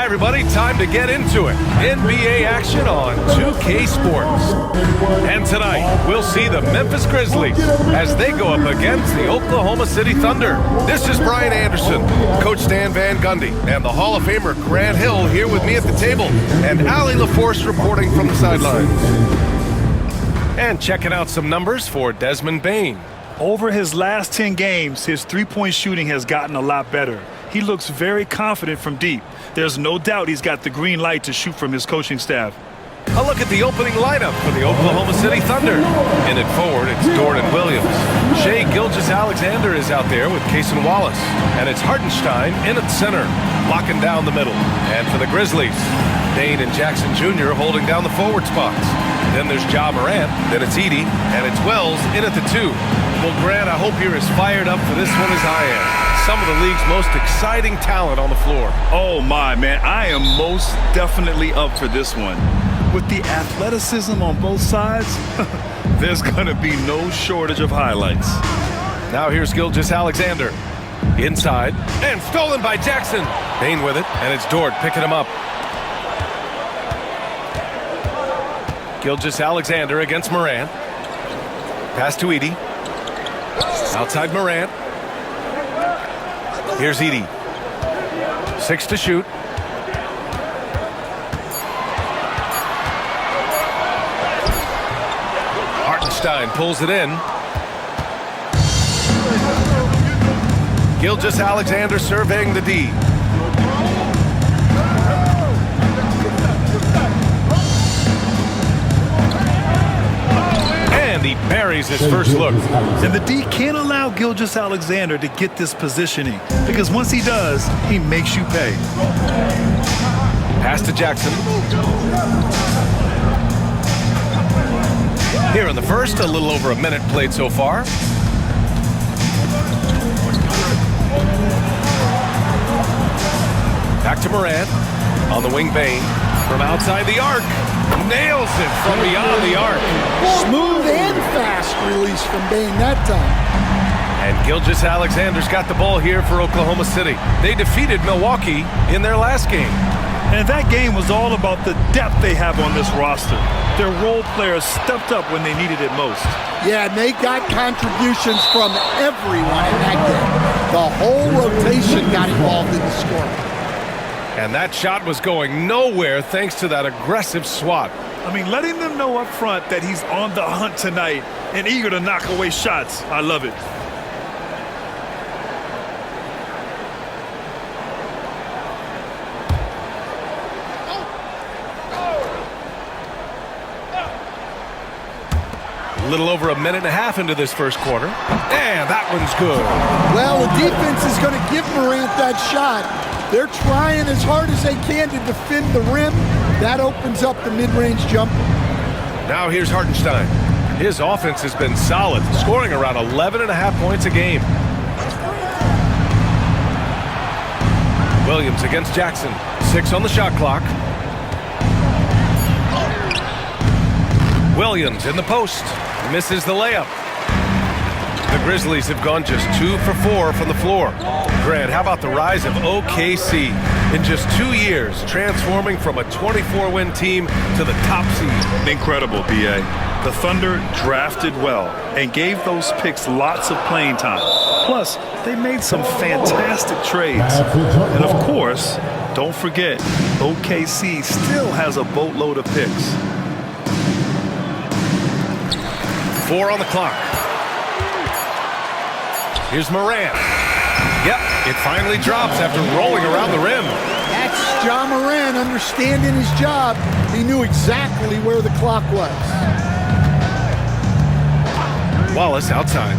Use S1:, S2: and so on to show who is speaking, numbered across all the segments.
S1: everybody, time to get into it. NBA action on 2K Sports. And tonight, we'll see the Memphis Grizzlies as they go up against the Oklahoma City Thunder. This is Brian Anderson, Coach Stan Van Gundy, and the Hall of Famer Grant Hill here with me at the table, and Allie LaForce reporting from the sidelines. And checking out some numbers for Desmond Bane.
S2: Over his last 10 games, his three-point shooting has gotten a lot better. He looks very confident from deep. There's no doubt he's got the green light to shoot from his coaching staff.
S1: A look at the opening lineup for the Oklahoma City Thunder. In it forward, it's Dort and Williams. Shai Gilgeous-Alexander is out there with Cason Wallace. And it's Hartenstein in at center, locking down the middle. And for the Grizzlies, Dane and Jackson Jr. holding down the forward spots. Then there's Ja Morant, then it's Edey, and it's Wells in at the 2. Well, Grant, I hope you're as fired up for this one as I am. Some of the league's most exciting talent on the floor.
S2: Oh, my, man. I am most definitely up for this one. With the athleticism on both sides, there's going to be no shortage of highlights.
S1: Now here's Gilgeous-Alexander. Inside, and stolen by Jackson. Bane with it, and it's Dort picking him up. Gilgeous-Alexander against Morant. Pass to Edey. Outside Morant. Here's Edey. 6 to shoot. Hartenstein pulls it in. Gilgeous-Alexander surveying the D. And he buries his first look.
S2: And the D can't allow Gilgeous-Alexander to get this positioning, because once he does, he makes you pay.
S1: Pass to Jackson. Here in the first, a little over a minute played so far. Back to Morant. On the wing, Bane. From outside the arc. Nails it from beyond the arc.
S3: Smooth and fast release from Bane that time.
S1: And Gilgeous-Alexander's got the ball here for Oklahoma City. They defeated Milwaukee in their last game.
S2: And that game was all about the depth they have on this roster. Their role players stepped up when they needed it most.
S3: Yeah, and they got contributions from everyone in that game. The whole rotation got involved in the scoring.
S1: And that shot was going nowhere thanks to that aggressive swat.
S2: I mean, letting them know up front that he's on the hunt tonight and eager to knock away shots. I love it.
S1: A little over a minute and a half into this first quarter. And that one's good.
S3: Well, the defense is going to give Morant that shot. They're trying as hard as they can to defend the rim. That opens up the mid-range jump.
S1: Now here's Hartenstein. His offense has been solid, scoring around 11.5 points a game. Williams against Jackson. 6 on the shot clock. Williams in the post. Misses the layup. The Grizzlies have gone just 2 for 4 from the floor. Grant, how about the rise of OKC? In just 2 years, transforming from a 24-win team to the top seed.
S2: Incredible, B.A. The Thunder drafted well and gave those picks lots of playing time. Plus, they made some fantastic trades. And of course, don't forget, OKC still has a boatload of picks.
S1: 4 on the clock. Here's Morant. Yep, it finally drops after rolling around the rim.
S3: That's Ja Morant understanding his job. He knew exactly where the clock was.
S1: Wallace outside.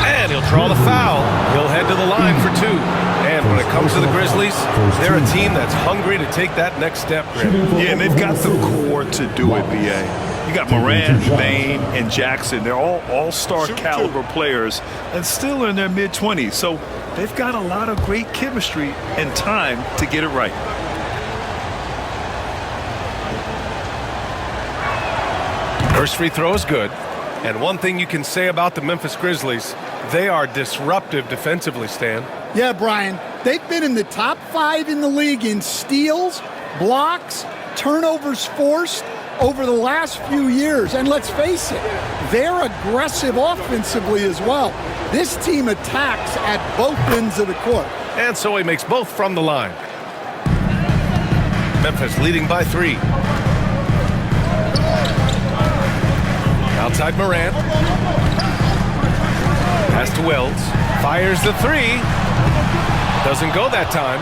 S1: And he'll draw the foul. He'll head to the line for 2. And when it comes to the Grizzlies, they're a team that's hungry to take that next step.
S2: Yeah, and they've got the core to do it, B.A. You got Morant, Bane, and Jackson. They're all all-star caliber players and still in their mid-20s. So they've got a lot of great chemistry and time to get it right.
S1: First free throw is good. And one thing you can say about the Memphis Grizzlies, they are disruptive defensively, Stan.
S3: Yeah, Brian. They've been in the top 5 in the league in steals, blocks, turnovers forced over the last few years. And let's face it, they're aggressive offensively as well. This team attacks at both ends of the court.
S1: And so he makes both from the line. Memphis leading by 3. Outside Morant. Pass to Wells. Fires the 3. Doesn't go that time.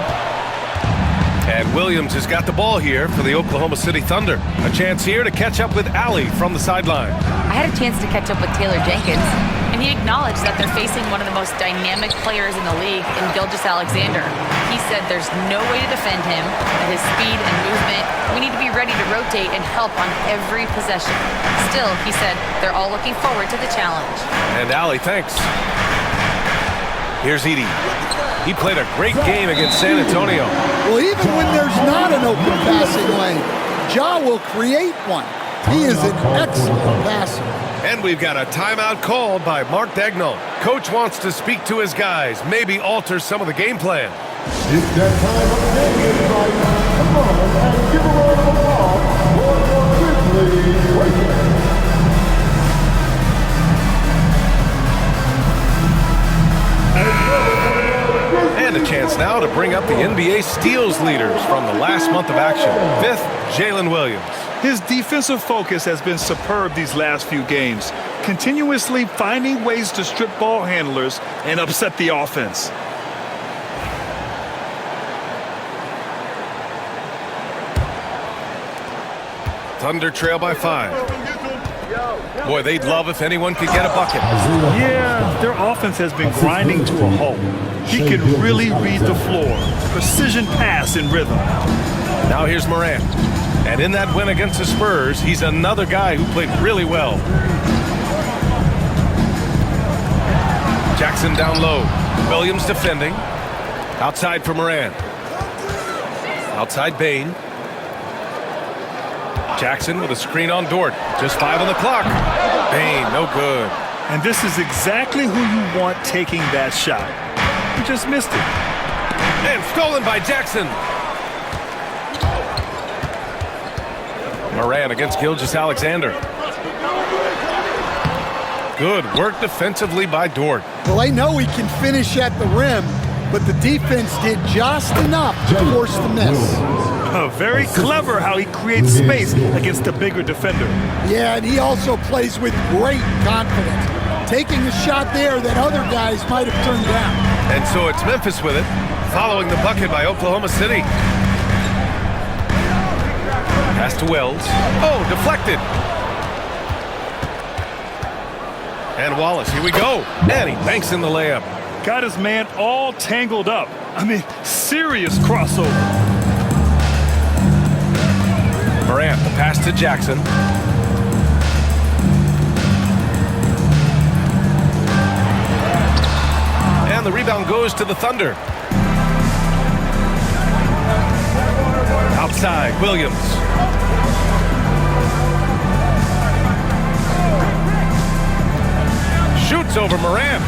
S1: And Williams has got the ball here for the Oklahoma City Thunder. A chance here to catch up with Allie from the sideline.
S4: I had a chance to catch up with Taylor Jenkins, and he acknowledged that they're facing one of the most dynamic players in the league in Gilgeous-Alexander. He said there's no way to defend him, that his speed and movement, we need to be ready to rotate and help on every possession. Still, he said they're all looking forward to the challenge.
S1: And Allie, thanks. Here's Edey. He played a great game against San Antonio.
S3: Well, even when there's not an open passing lane, Ja will create one. He is an excellent passer.
S1: And we've got a timeout called by Mark Daigneault. Coach wants to speak to his guys, maybe alter some of the game plan.
S5: It's that time of game right now. Come on and give a round of applause for your Grizzlies Lakers.
S1: And a chance now to bring up the NBA steals leaders from the last month of action. 5th, Jalen Williams.
S2: His defensive focus has been superb these last few games, continuously finding ways to strip ball handlers and upset the offense.
S1: Thunder trail by 5. Boy, they'd love if anyone could get a bucket.
S2: Yeah, their offense has been grinding to a halt. He can really read the floor. Precision pass in rhythm.
S1: Now here's Morant. And in that win against the Spurs, he's another guy who played really well. Jackson down low. Williams defending. Outside for Morant. Outside Bane. Jackson with a screen on Dort. Just 5 on the clock. Bane, no good.
S2: And this is exactly who you want taking that shot. He just missed it.
S1: And stolen by Jackson. Morant against Gilgeous-Alexander. Good work defensively by Dort.
S3: Well, they know he can finish at the rim, but the defense did just enough to force the miss.
S2: Very clever how he creates space against the bigger defender.
S3: Yeah, and he also plays with great confidence, taking a shot there that other guys might have turned down.
S1: And so it's Memphis with it, following the bucket by Oklahoma City. Pass to Wells. Oh, deflected. And Wallace, here we go. And he banks in the layup.
S2: Got his man all tangled up. I mean, serious crossover.
S1: Morant, the pass to Jackson. And the rebound goes to the Thunder. Outside, Williams. Shoots over Morant.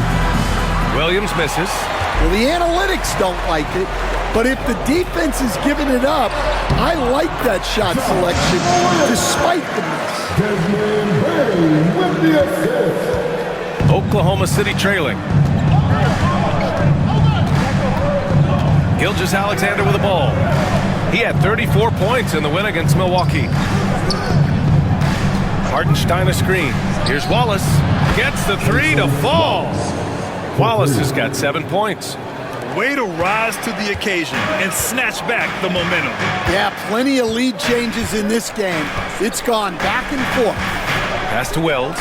S1: Williams misses.
S3: Well, the analytics don't like it, but if the defense is giving it up, I like that shot selection despite the miss.
S1: Oklahoma City trailing. Gilgeous-Alexander with the ball. He had 34 points in the win against Milwaukee. Hartenstein a screen. Here's Wallace. Gets the 3 to fall. Wallace has got 7 points.
S2: Way to rise to the occasion and snatch back the momentum.
S3: Yeah, plenty of lead changes in this game. It's gone back and forth.
S1: Pass to Wells.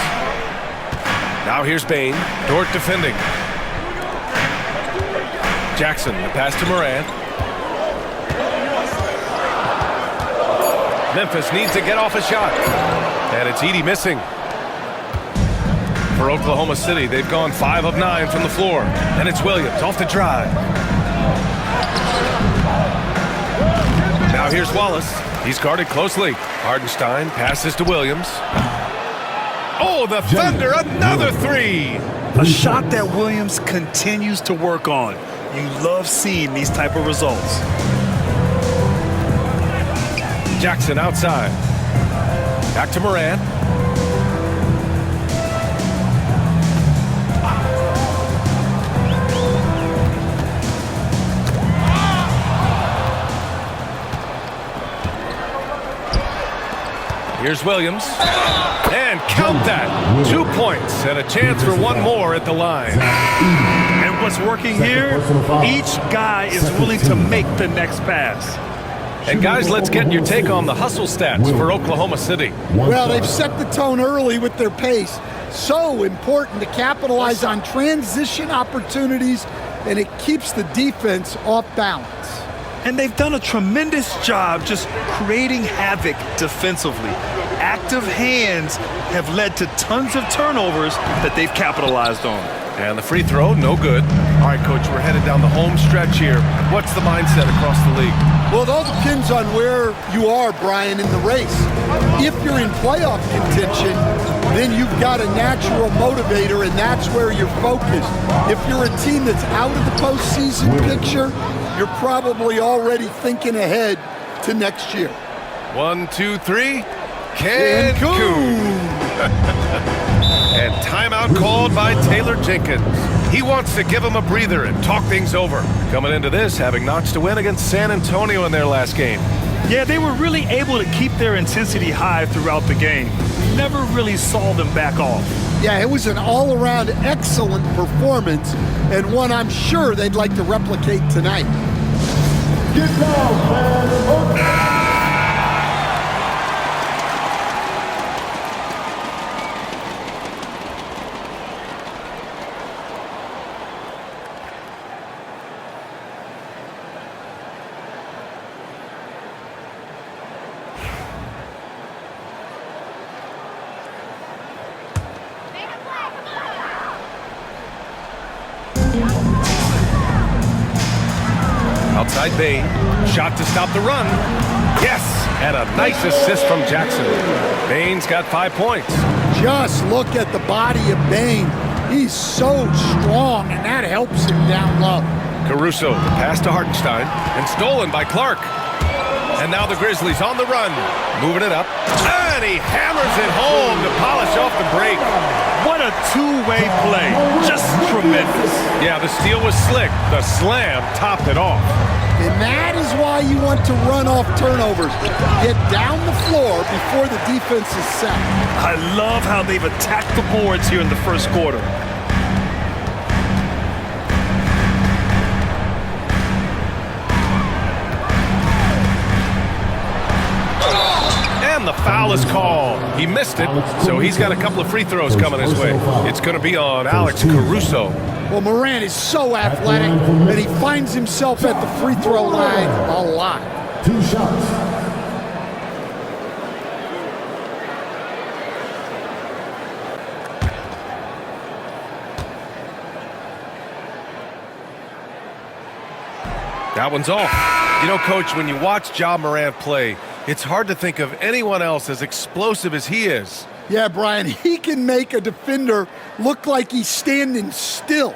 S1: Now here's Bane. Dort defending. Jackson, the pass to Morant. Memphis needs to get off a shot. And it's Edey missing. For Oklahoma City, they've gone 5 of 9 from the floor. And it's Williams off the drive. Now here's Wallace. He's guarded closely. Hartenstein passes to Williams. Oh, the Thunder, another 3.
S2: A shot that Williams continues to work on. You love seeing these type of results.
S1: Jackson outside. Back to Morant. Here's Williams. And count that. 2 points and a chance for one more at the line.
S2: And what's working here? Each guy is willing to make the next pass.
S1: And guys, let's get your take on the hustle stats for Oklahoma City.
S3: Well, they've set the tone early with their pace. So important to capitalize on transition opportunities, and it keeps the defense off balance.
S2: And they've done a tremendous job just creating havoc defensively. Active hands have led to tons of turnovers that they've capitalized on.
S1: And the free throw, no good. All right, Coach, we're headed down the home stretch here. What's the mindset across the league?
S3: Well, it all depends on where you are, Brian, in the race. If you're in playoff contention, then you've got a natural motivator, and that's where you're focused. If you're a team that's out of the postseason picture, you're probably already thinking ahead to next year.
S1: 1, 2, 3. Cancun. And timeout called by Taylor Jenkins. He wants to give him a breather and talk things over. Coming into this, having notched a win against San Antonio in their last game.
S2: Yeah, they were really able to keep their intensity high throughout the game. Never really saw them back off.
S3: Yeah, it was an all-around excellent performance, and one I'm sure they'd like to replicate tonight.
S5: Get down, man.
S1: Outside Bain, shot to stop the run. Yes, and a nice assist from Jackson. Bain's got 5 points.
S3: Just look at the body of Bain. He's so strong, and that helps him down low.
S1: Caruso, pass to Hartenstein, and stolen by Clark. And now the Grizzlies on the run, moving it up. And he hammers it home to polish off the break.
S2: What a two-way play. Just tremendous.
S1: Yeah, the steal was slick. The slam topped it off.
S3: And that is why you want to run off turnovers. Get down the floor before the defense is set.
S2: I love how they've attacked the boards here in the first quarter.
S1: And the foul is called. He missed it, so he's got a couple of free throws coming his way. It's going to be on Alex Caruso.
S3: Well, Morant is so athletic that he finds himself at the free throw line a lot.
S5: 2 shots.
S1: That one's off. You know, Coach, when you watch Ja Morant play, it's hard to think of anyone else as explosive as he is.
S3: Yeah, Brian, he can make a defender look like he's standing still.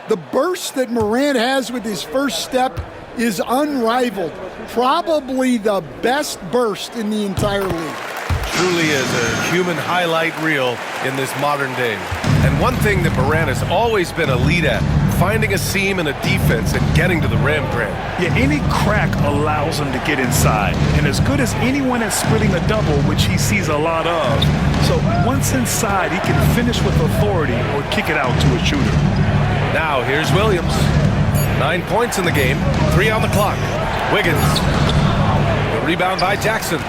S3: The burst that Morant has with his first step is unrivaled. Probably the best burst in the entire league.
S1: Truly is a human highlight reel in this modern day. And one thing that Morant has always been elite at, finding a seam in a defense and getting to the rim, Grant.
S2: Yeah, any crack allows him to get inside. And as good as anyone at splitting a double, which he sees a lot of. So once inside, he can finish with authority or kick it out to a shooter.
S1: Now here's Williams. 9 points in the game, 3 on the clock. Wiggins. The rebound by Jackson.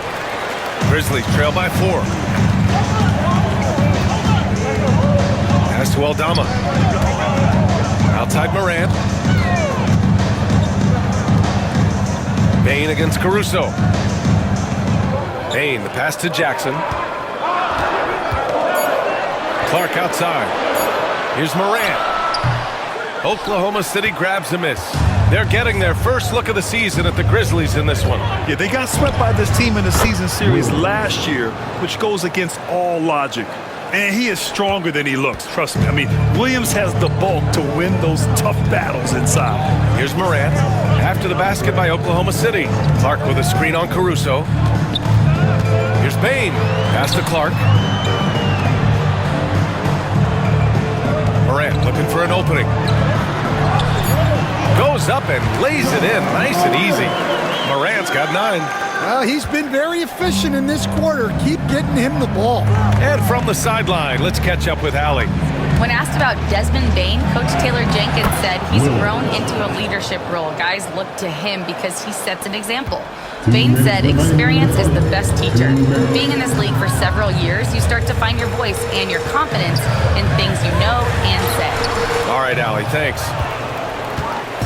S1: Grizzlies trail by 4. Pass to Aldama. Outside Morant. Bain against Caruso. Bain, the pass to Jackson. Clark outside. Here's Morant. Oklahoma City grabs a miss. They're getting their first look of the season at the Grizzlies in this one.
S2: Yeah, they got swept by this team in the season series last year, which goes against all logic. And he is stronger than he looks, trust me. I mean, Williams has the bulk to win those tough battles inside.
S1: Here's Morant. After the basket by Oklahoma City. Clark with a screen on Caruso. Here's Bane. Pass to Clark. Morant looking for an opening. Goes up and lays it in. Nice and easy. Morant's got 9.
S3: Well, he's been very efficient in this quarter. Keep getting him the ball.
S1: And from the sideline, let's catch up with Allie.
S4: When asked about Desmond Bane, Coach Taylor Jenkins said he's grown into a leadership role. Guys look to him because he sets an example. Bane said experience is the best teacher. Being in this league for several years, you start to find your voice and your confidence in things you know and say.
S1: All right, Allie, thanks.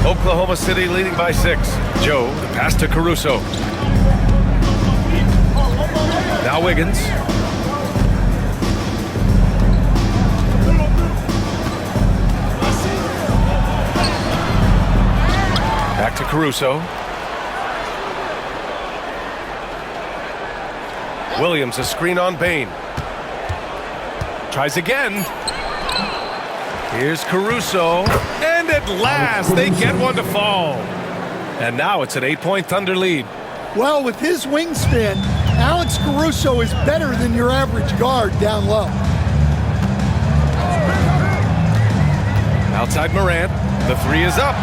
S1: Oklahoma City leading by 6. Joe, the pass to Caruso. Now Wiggins. Back to Caruso. Williams, a screen on Bane. Tries again. Here's Caruso. And at last, they get one to fall. And now it's an 8-point Thunder lead.
S3: Well, with his wingspan, Alex Caruso is better than your average guard down low.
S1: Outside Morant. The 3 is up.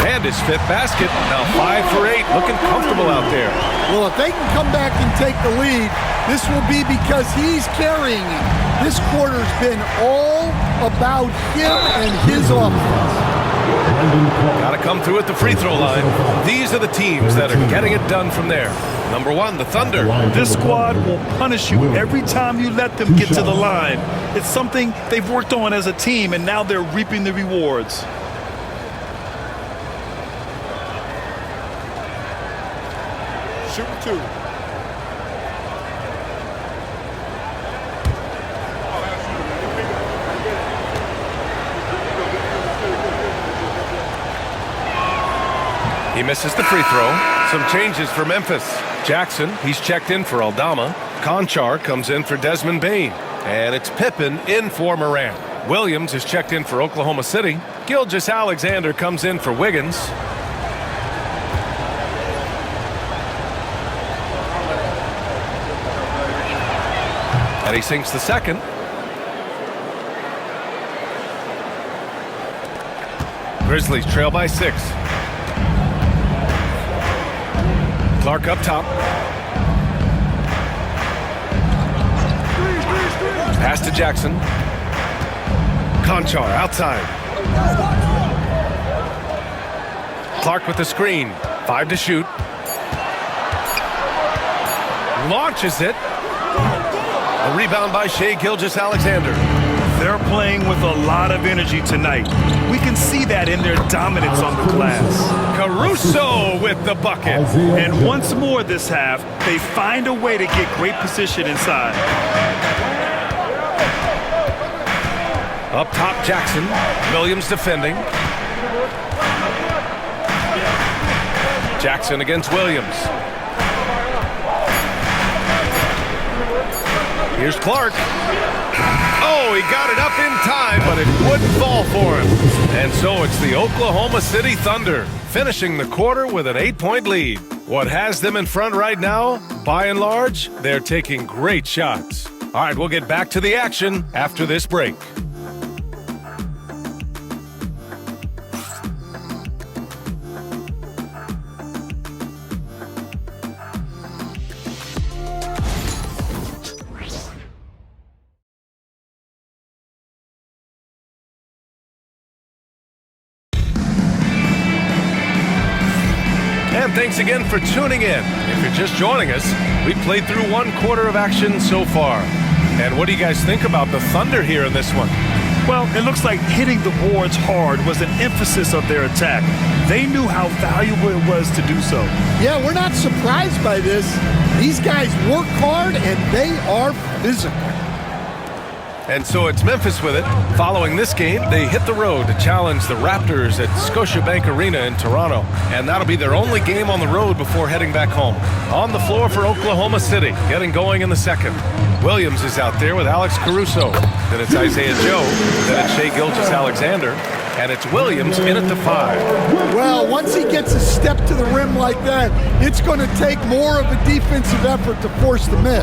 S1: And his 5th basket. Now 5 for 8. Looking comfortable out there.
S3: Well, if they can come back and take the lead, this will be because he's carrying it. This quarter's been all about him and his offense.
S1: Got to come through at the free throw line. These are the teams that are getting it done from there. Number 1, the Thunder.
S2: This squad will punish you every time you let them get to the line. It's something they've worked on as a team, and now they're reaping the rewards.
S5: Shooting 2.
S1: He misses the free throw. Some changes for Memphis. Jackson, he's checked in for Aldama. Conchar comes in for Desmond Bane. And it's Pippen in for Morant. Williams is checked in for Oklahoma City. Gilgeous-Alexander comes in for Wiggins. And he sinks the second. Grizzlies trail by 6. Clark up top. Pass to Jackson. Conchar outside. Clark with the screen. 5 to shoot. Launches it. A rebound by Shai Gilgeous-Alexander.
S2: They're playing with a lot of energy tonight. We can see that in their dominance on the glass.
S1: Caruso with the bucket.
S2: And once more this half, they find a way to get great position inside.
S1: Up top, Jackson. Williams defending. Jackson against Williams. Here's Clark. Oh, he got it up in time, but it wouldn't fall for him. And so it's the Oklahoma City Thunder finishing the quarter with an 8-point lead. What has them in front right now? By and large, they're taking great shots. All right, we'll get back to the action after this break. And thanks again for tuning in. If you're just joining us, we've played through 1 quarter of action so far. And what do you guys think about the Thunder here in this one?
S2: Well, it looks like hitting the boards hard was an emphasis of their attack. They knew how valuable it was to do so.
S3: Yeah, we're not surprised by this. These guys work hard and they are physical.
S1: And so it's Memphis with it. Following this game, they hit the road to challenge the Raptors at Scotiabank Arena in Toronto. And that'll be their only game on the road before heading back home. On the floor for Oklahoma City, getting going in the second. Williams is out there with Alex Caruso. Then it's Isaiah Joe. Then it's Shai Gilgeous-Alexander. And it's Williams in at the 5.
S3: Well, once he gets a step to the rim like that, it's going to take more of a defensive effort to force the miss.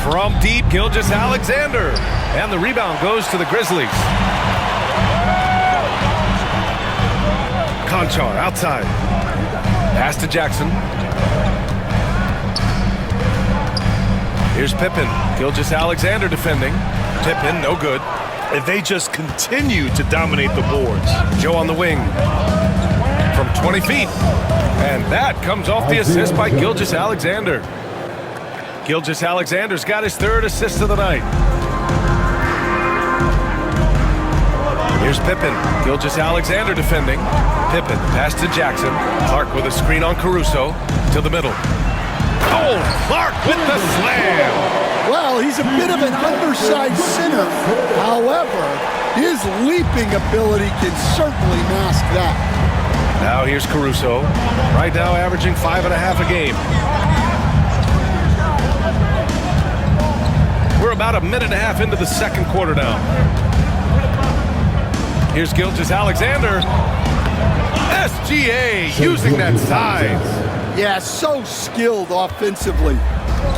S1: From deep, Gilgeous-Alexander. And the rebound goes to the Grizzlies. Conchar outside. Pass to Jackson. Here's Pippen. Gilgeous-Alexander defending. Pippen, no good.
S2: And they just continue to dominate the boards.
S1: Joe on the wing. From 20 feet. And that comes off the assist by Gilgeous-Alexander. Gilgeous-Alexander's got his 3rd assist of the night. Here's Pippen. Gilgeous-Alexander defending. Pippen, pass to Jackson. Clark with a screen on Caruso. To the middle. Oh, Clark with the slam.
S3: Well, he's a bit of an undersized center. However, his leaping ability can certainly mask that.
S1: Now here's Caruso. Right now averaging 5.5 a game. We're about a minute and a half into the second quarter now. Here's Gilgeous-Alexander. SGA using that size.
S3: Yeah, so skilled offensively.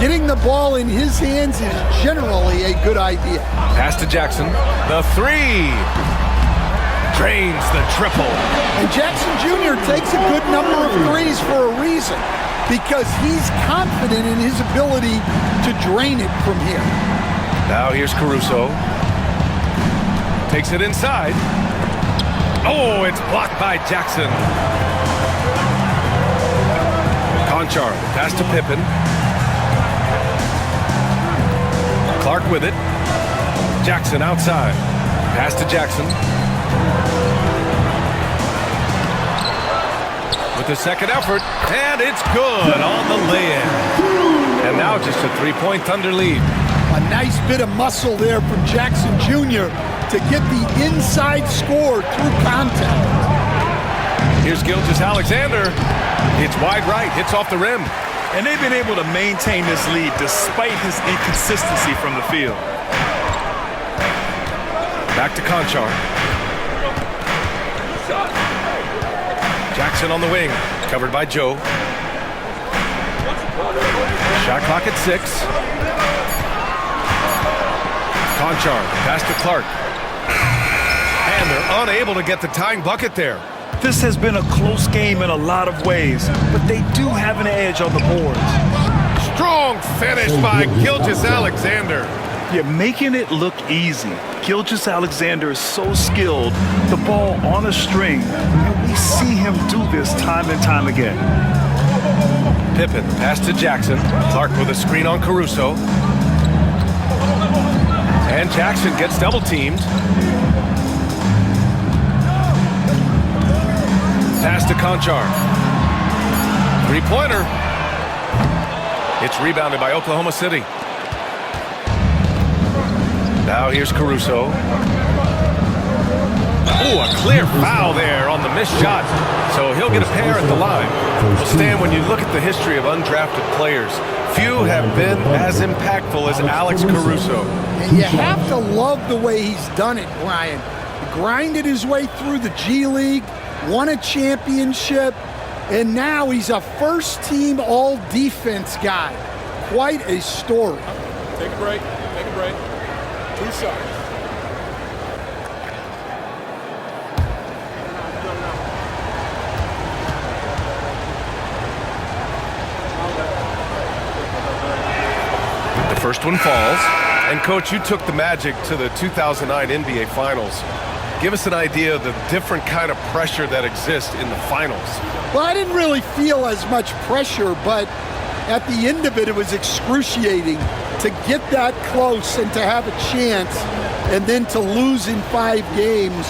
S3: Getting the ball in his hands is generally a good idea.
S1: Pass to Jackson. The 3. Drains the triple.
S3: And Jackson Jr. takes a good number of threes for a reason, because he's confident in his ability to drain it from here.
S1: Now here's Caruso. Takes it inside. Oh, it's blocked by Jackson. Conchar, pass to Pippen. Clark with it. Jackson outside. Pass to Jackson. With the second effort, and it's good on the lay-in. And now just a 3-point Thunder lead.
S3: A nice bit of muscle there from Jackson Jr. to get the inside score through contact.
S1: Here's Gilgeous-Alexander. It's wide right, hits off the rim.
S2: And they've been able to maintain this lead despite his inconsistency from the field.
S1: Back to Conchar. Jackson on the wing, covered by Joe. Shot clock at 6. Conchar, pass to Clark. And they're unable to get the tying bucket there.
S2: This has been a close game in a lot of ways, but they do have an edge on the boards.
S1: Strong finish by Gilgeous-Alexander.
S2: You're making it look easy. Gilgeous-Alexander is so skilled, the ball on a string, and we see him do this time and time again.
S1: Pippen, pass to Jackson. Clark with a screen on Caruso. And Jackson gets double teamed. Pass to Conchar. 3-pointer. It's rebounded by Oklahoma City. Now here's Caruso. Oh, a clear foul there on the missed shot. So he'll get a pair at the line. Well, Stan, when you look at the history of undrafted players, few have been as impactful as Alex Caruso.
S3: And you have to love the way he's done it, Brian. He grinded his way through the G League, won a championship, and now he's a first-team all-defense guy. Quite a story.
S6: Take a break. Take a break. 2 shots.
S1: The first one falls. And, Coach, you took the Magic to the 2009 NBA Finals. Give us an idea of the different kind of pressure that exists in the finals.
S3: Well, I didn't really feel as much pressure, but at the end of it, it was excruciating to get that close and to have a chance and then to lose in 5 games.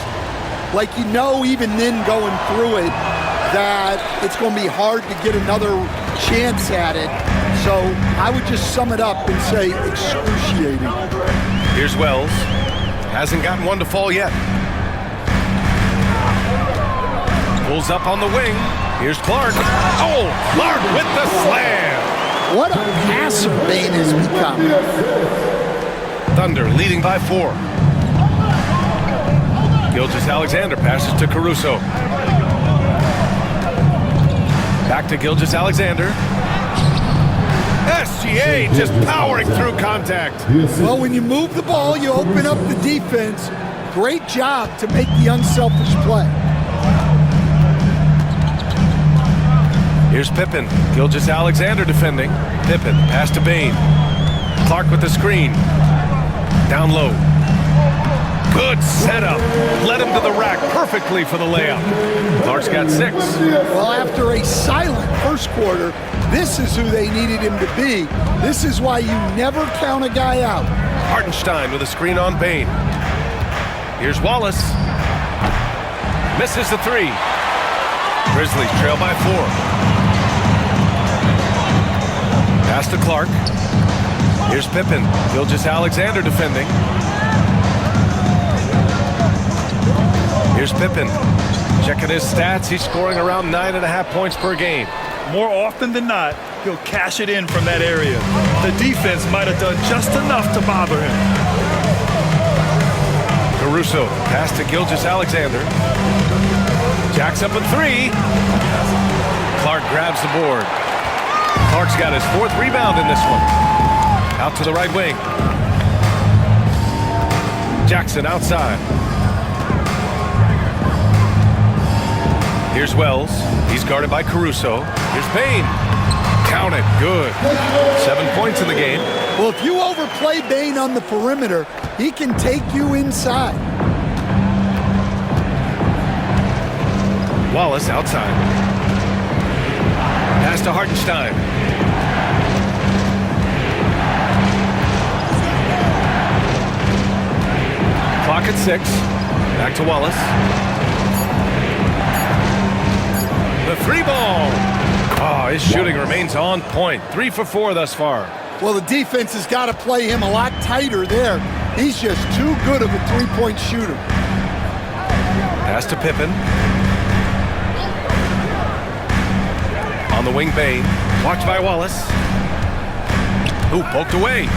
S3: Like, you know, even then going through it, that it's going to be hard to get another chance at it. So I would just sum it up and say excruciating.
S1: Here's Wells. Hasn't gotten one to fall yet. Pulls up on the wing. Here's Clark. Oh, Clark with the slam.
S3: What a passer Bane has become.
S1: Thunder leading by 4. Gilgeous-Alexander passes to Caruso. Back to Gilgeous-Alexander. SGA just powering through contact.
S3: Well, when you move the ball, you open up the defense. Great job to make the unselfish play.
S1: Here's Pippen. Gilgeous-Alexander defending. Pippen, pass to Bane. Clark with the screen. Down low. Good setup. Led him to the rack perfectly for the layup. Clark's got 6.
S3: Well, after a silent first quarter, this is who they needed him to be. This is why you never count a guy out.
S1: Hartenstein with a screen on Bane. Here's Wallace. Misses the 3. Grizzlies trail by 4. Pass to Clark. Here's Pippen. Gilgeous-Alexander defending. Here's Pippen. Checking his stats. He's scoring around 9.5 points per game.
S2: More often than not, he'll cash it in from that area. The defense might have done just enough to bother him.
S1: Caruso. Pass to Gilgeous-Alexander. Jacks up a 3. Clark grabs the board. Clark's got his 4th rebound in this one. Out to the right wing. Jackson outside. Here's Wells. He's guarded by Caruso. Here's Bane. Count it. Good. 7 points in the game.
S3: Well, if you overplay Bane on the perimeter, he can take you inside.
S1: Wallace outside. Pass to Hartenstein. Clock at 6. Back to Wallace. The 3 ball. Oh, his shooting remains on point. 3 for 4 thus far.
S3: Well, the defense has got to play him a lot tighter there. He's just too good of a 3-point shooter.
S1: Pass to Pippen. On the wing, Bane. Watched by Wallace. Ooh, poked away.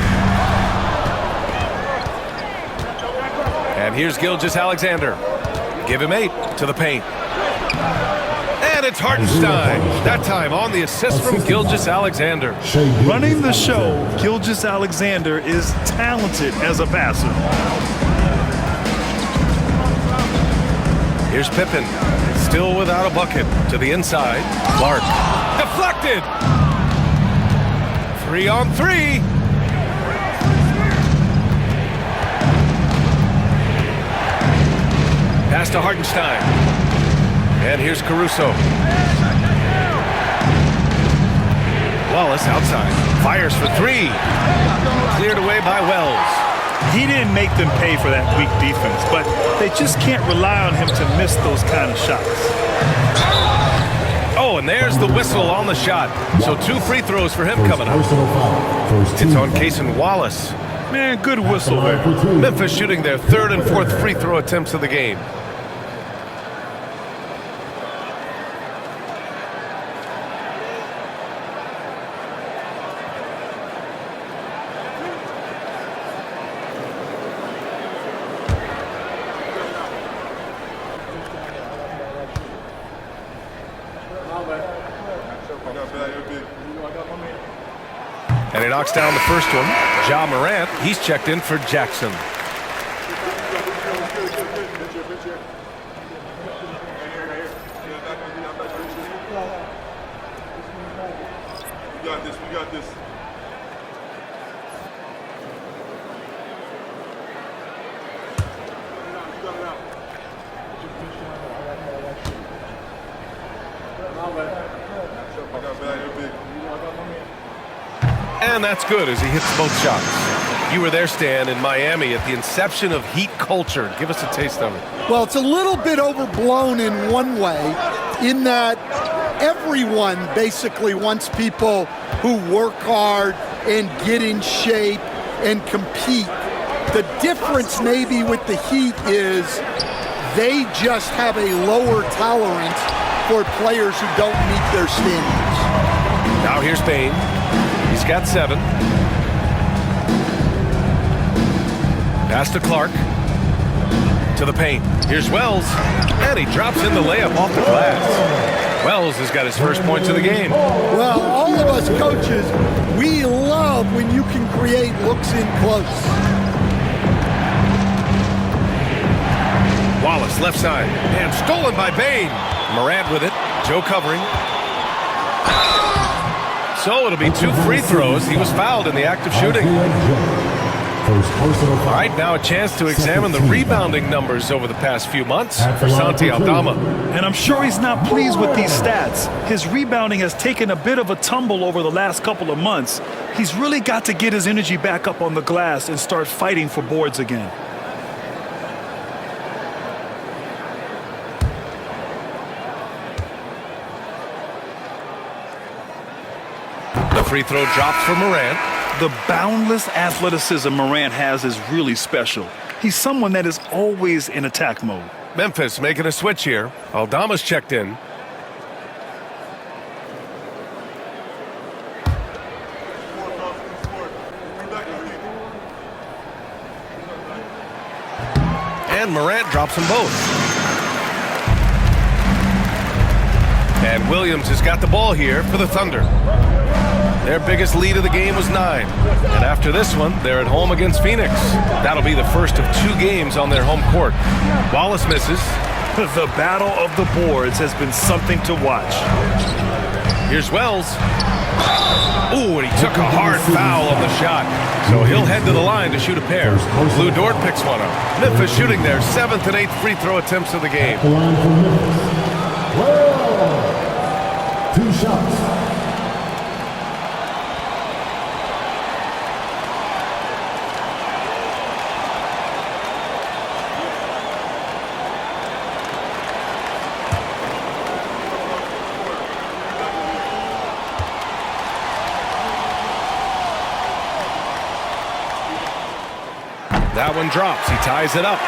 S1: And here's Gilgeous-Alexander. Give him 8 to the paint. And it's Hartenstein. That time on the assist from Gilgeous-Alexander.
S2: Running the show, Gilgeous-Alexander is talented as a passer.
S1: Here's Pippen. Still without a bucket. To the inside. Clark. Deflected. 3 on 3. Pass to Hartenstein. And here's Caruso. Wallace outside. Fires for 3. Cleared away by Wells.
S2: He didn't make them pay for that weak defense, but they just can't rely on him to miss those kind of shots.
S1: Oh, and there's the whistle on the shot. So 2 free throws for him coming up. It's on Cason Wallace.
S2: Man, good whistle there.
S1: Memphis shooting their 3rd and 4th free throw attempts of the game. And he knocks down the first one. Ja Morant, he's checked in for Jackson.
S5: We got this.
S1: And that's good as he hits both shots. You were there, Stan, in Miami at the inception of Heat culture. Give us a taste of it.
S3: Well, it's a little bit overblown in one way, in that everyone basically wants people who work hard and get in shape and compete. The difference maybe with the Heat is they just have a lower tolerance for players who don't meet their standards.
S1: Now here's Bane. He's got 7. Pass to Clark. To the paint. Here's Wells. And he drops in the layup off the glass. Wells has got his first points of the game.
S3: Well, all of us coaches, we love when you can create looks in close.
S1: Wallace left side. And stolen by Bane. Morant with it. Joe covering. So it'll be 2 free throws. He was fouled in the act of shooting. All right, now a chance to examine the rebounding numbers over the past few months for Santi Aldama.
S2: And I'm sure he's not pleased with these stats. His rebounding has taken a bit of a tumble over the last couple of months. He's really got to get his energy back up on the glass and start fighting for boards again.
S1: The free throw drops for Morant.
S2: The boundless athleticism Morant has is really special. He's someone that is always in attack mode.
S1: Memphis making a switch here. Aldama's checked in. And Morant drops them both. And Williams has got the ball here for the Thunder. Their biggest lead of the game was 9. And after this one, they're at home against Phoenix. That'll be the first of 2 games on their home court. Wallace misses.
S2: The battle of the boards has been something to watch.
S1: Here's Wells. Ooh, and he took a hard foul on the shot. So he'll head to the line to shoot a pair. Lou Dort picks one up. Memphis shooting their 7th and 8th free throw attempts of the game.
S5: The line for Memphis. Well, 2 shots.
S1: That one drops. He ties it up.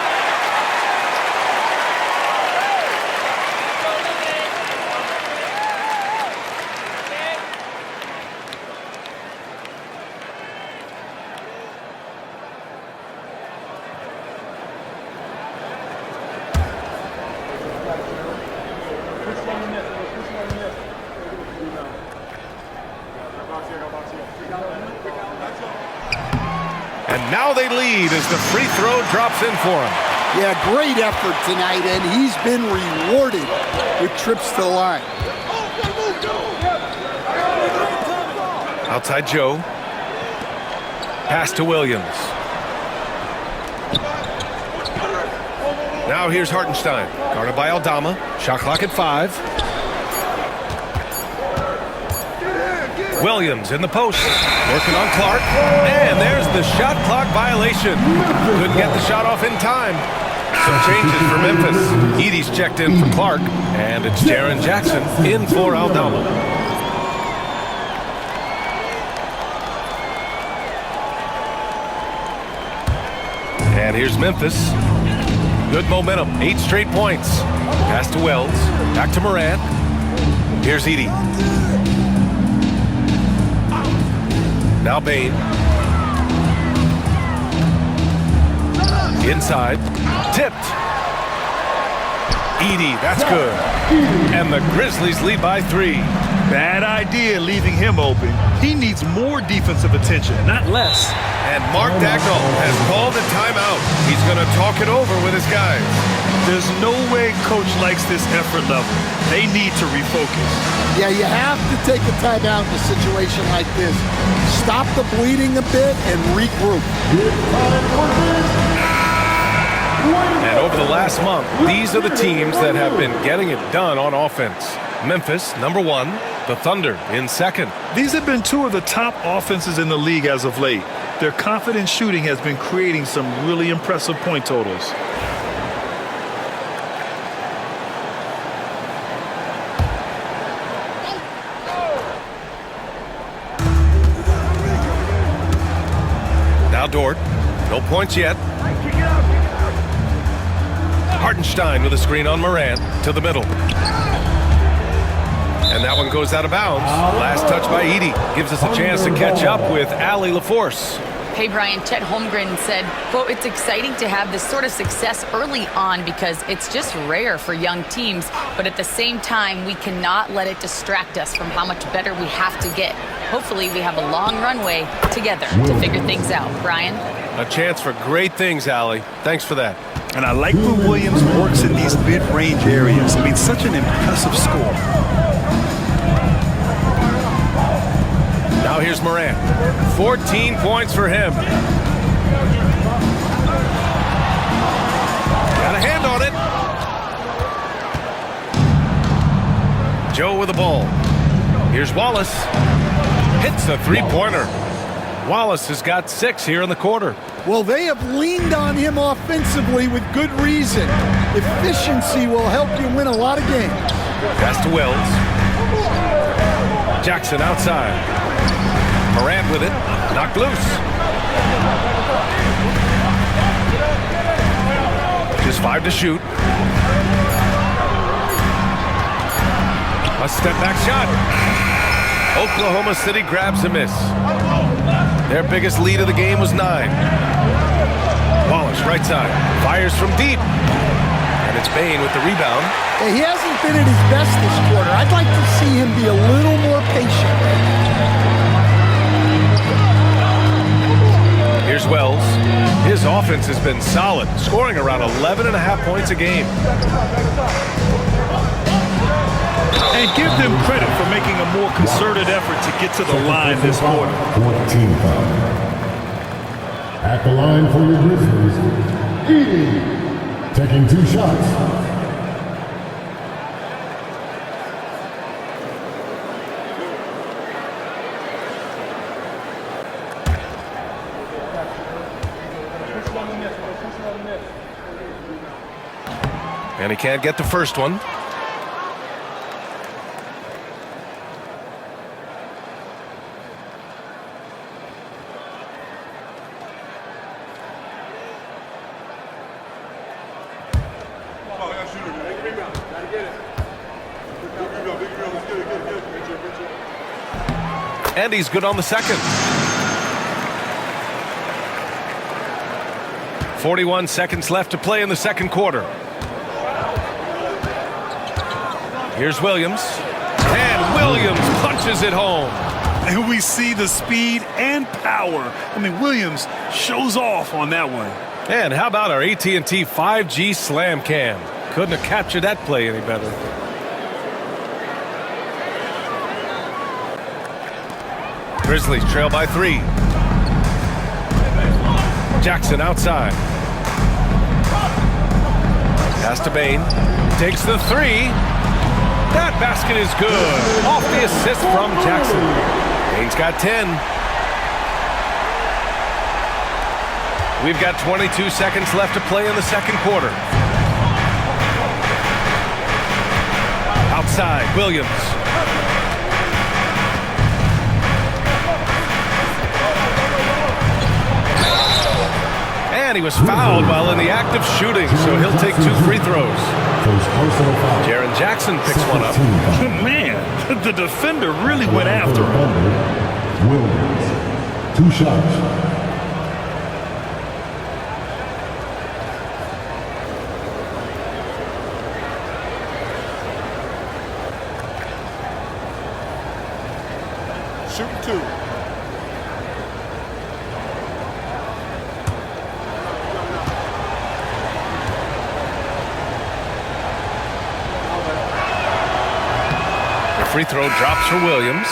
S1: And now they lead as the free throw drops in for him.
S3: Yeah, great effort tonight, and he's been rewarded with trips to the line.
S1: Outside Joe. Pass to Williams. Now here's Hartenstein. Guarded by Aldama. Shot clock at 5. Williams in the post. Working on Clark. And there's the shot clock violation. Couldn't get the shot off in time. Some changes for Memphis. Edey's checked in for Clark. And it's Jaren Jackson in for Aldama. And here's Memphis. Good momentum. 8 straight points. Pass to Wells. Back to Morant. Here's Edey. Now Bane. Inside. Tipped. Edey, that's good. And the Grizzlies lead by 3.
S2: Bad idea leaving him open. He needs more defensive attention, not less.
S1: And Mark Dagnall has called a timeout. He's going to talk it over with his guys.
S2: There's no way coach likes this effort level. They need to refocus.
S3: Yeah, you have to take a timeout in a situation like this. Stop the bleeding a bit and regroup.
S1: And over the last month, these are the teams that have been getting it done on offense. Memphis, number 1. The Thunder in 2nd.
S2: These have been 2 of the top offenses in the league as of late. Their confident shooting has been creating some really impressive point totals.
S1: Now Dort. No points yet. Hartenstein with a screen on Morant to the middle. And that one goes out of bounds. Last touch by Edie gives us a chance to catch up with Allie LaForce.
S4: Hey, Brian, Chet Holmgren said, quote, "It's exciting to have this sort of success early on because it's just rare for young teams. But at the same time, we cannot let it distract us from how much better we have to get. Hopefully, we have a long runway together to figure things out." Brian?
S1: A chance for great things, Allie. Thanks for that.
S2: And I like when Williams works in these mid-range areas. I mean, such an impressive score.
S1: Now here's Morant. 14 points for him. Got a hand on it. Joe with the ball. Here's Wallace. Hits a three-pointer. Wallace has got 6 here in the quarter.
S3: Well, they have leaned on him offensively with good reason. Efficiency will help you win a lot of games.
S1: Pass to Wells. Jackson outside. Morant with it. Knocked loose. Just 5 to shoot. A step-back shot. Oklahoma City grabs a miss. Their biggest lead of the game was 9. Wallace, right side. Fires from deep. And it's Bane with the rebound.
S3: He hasn't been at his best this quarter. I'd like to see him be a little more patient.
S1: Here's Wells. His offense has been solid, scoring around 11.5 points a game.
S2: And give them credit for making a more concerted effort to get to the line this quarter.
S5: 14 foul. At the line for your Grizzlies, Edie, taking 2 shots.
S1: And he can't get the first one. And he's good on the second. 41 seconds left to play in the second quarter. Here's Williams. And Williams punches it home.
S2: And we see the speed and power. I mean, Williams shows off on that one.
S1: And how about our AT&T 5G Slam Cam? Couldn't have captured that play any better. Grizzlies trail by 3. Jackson outside. Pass to Bane. Takes the 3. That basket is good. Off the assist from Jackson. Bane's got 10. We've got 22 seconds left to play in the second quarter. Outside, Williams. And he was fouled while in the act of shooting, so he'll take 2 free throws. Jaren Jackson picks one up.
S2: Man, the defender really went after him.
S5: Williams, 2 shots.
S6: Shoot 2.
S1: The free throw drops for Williams.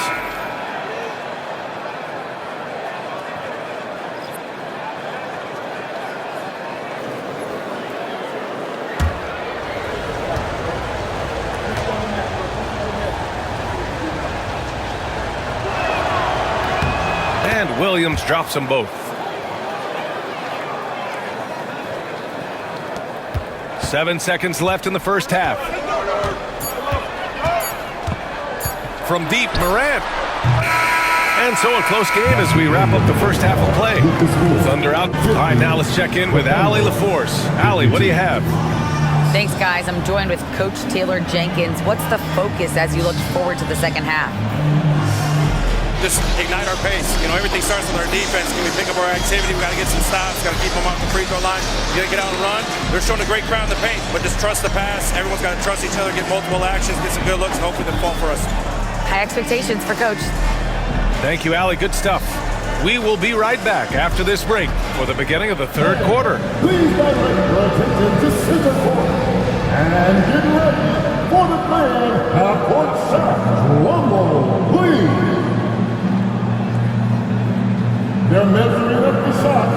S1: And Williams drops them both. 7 seconds left in the first half. From deep, Morant. And so a close game as we wrap up the first half of play. Thunder out. All right, now let's check in with Allie LaForce. Allie, what do you have?
S4: Thanks, guys. I'm joined with Coach Taylor Jenkins. What's the focus as you look forward to the second half?
S7: Just ignite our pace. Everything starts with our defense. Can we pick up our activity? We got to get some stops. Got to keep them off the free throw line. We got to get out and run. They're showing a great crowd in the paint, but just trust the pass. Everyone's got to trust each other, get multiple actions, get some good looks, and hopefully they'll fall for us.
S4: High expectations for Coach.
S1: Thank you, Allie. Good stuff. We will be right back after this break for the beginning of the third quarter.
S5: Please direct your attention to center court and get ready for the fan half-court shot. Rumble, please. They're measuring up the shot.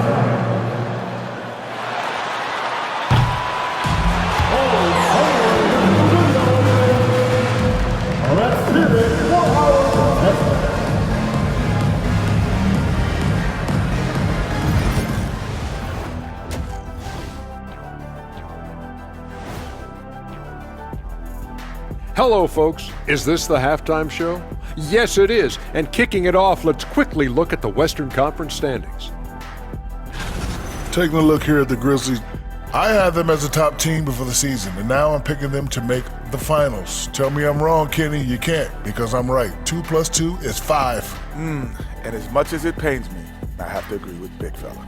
S5: Let's hear it for our contestant.
S8: Hello, folks. Is this the halftime show? Yes, it is. And kicking it off, let's quickly look at the Western Conference standings.
S9: Taking a look here at the Grizzlies, I had them as a top team before the season, and now I'm picking them to make the finals. Tell me I'm wrong, Kenny. You can't, because I'm right. 2 + 2 is 5.
S10: And as much as it pains me, I have to agree with Big Fella.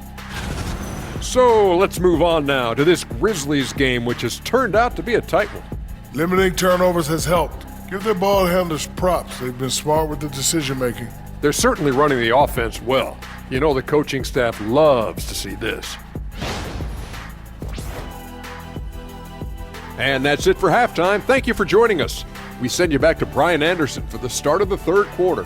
S8: So let's move on now to this Grizzlies game, which has turned out to be a tight one.
S9: Limiting turnovers has helped. Give their ball handlers props. They've been smart with the decision-making.
S8: They're certainly running the offense well. The coaching staff loves to see this. And that's it for halftime. Thank you for joining us. We send you back to Brian Anderson for the start of the third quarter.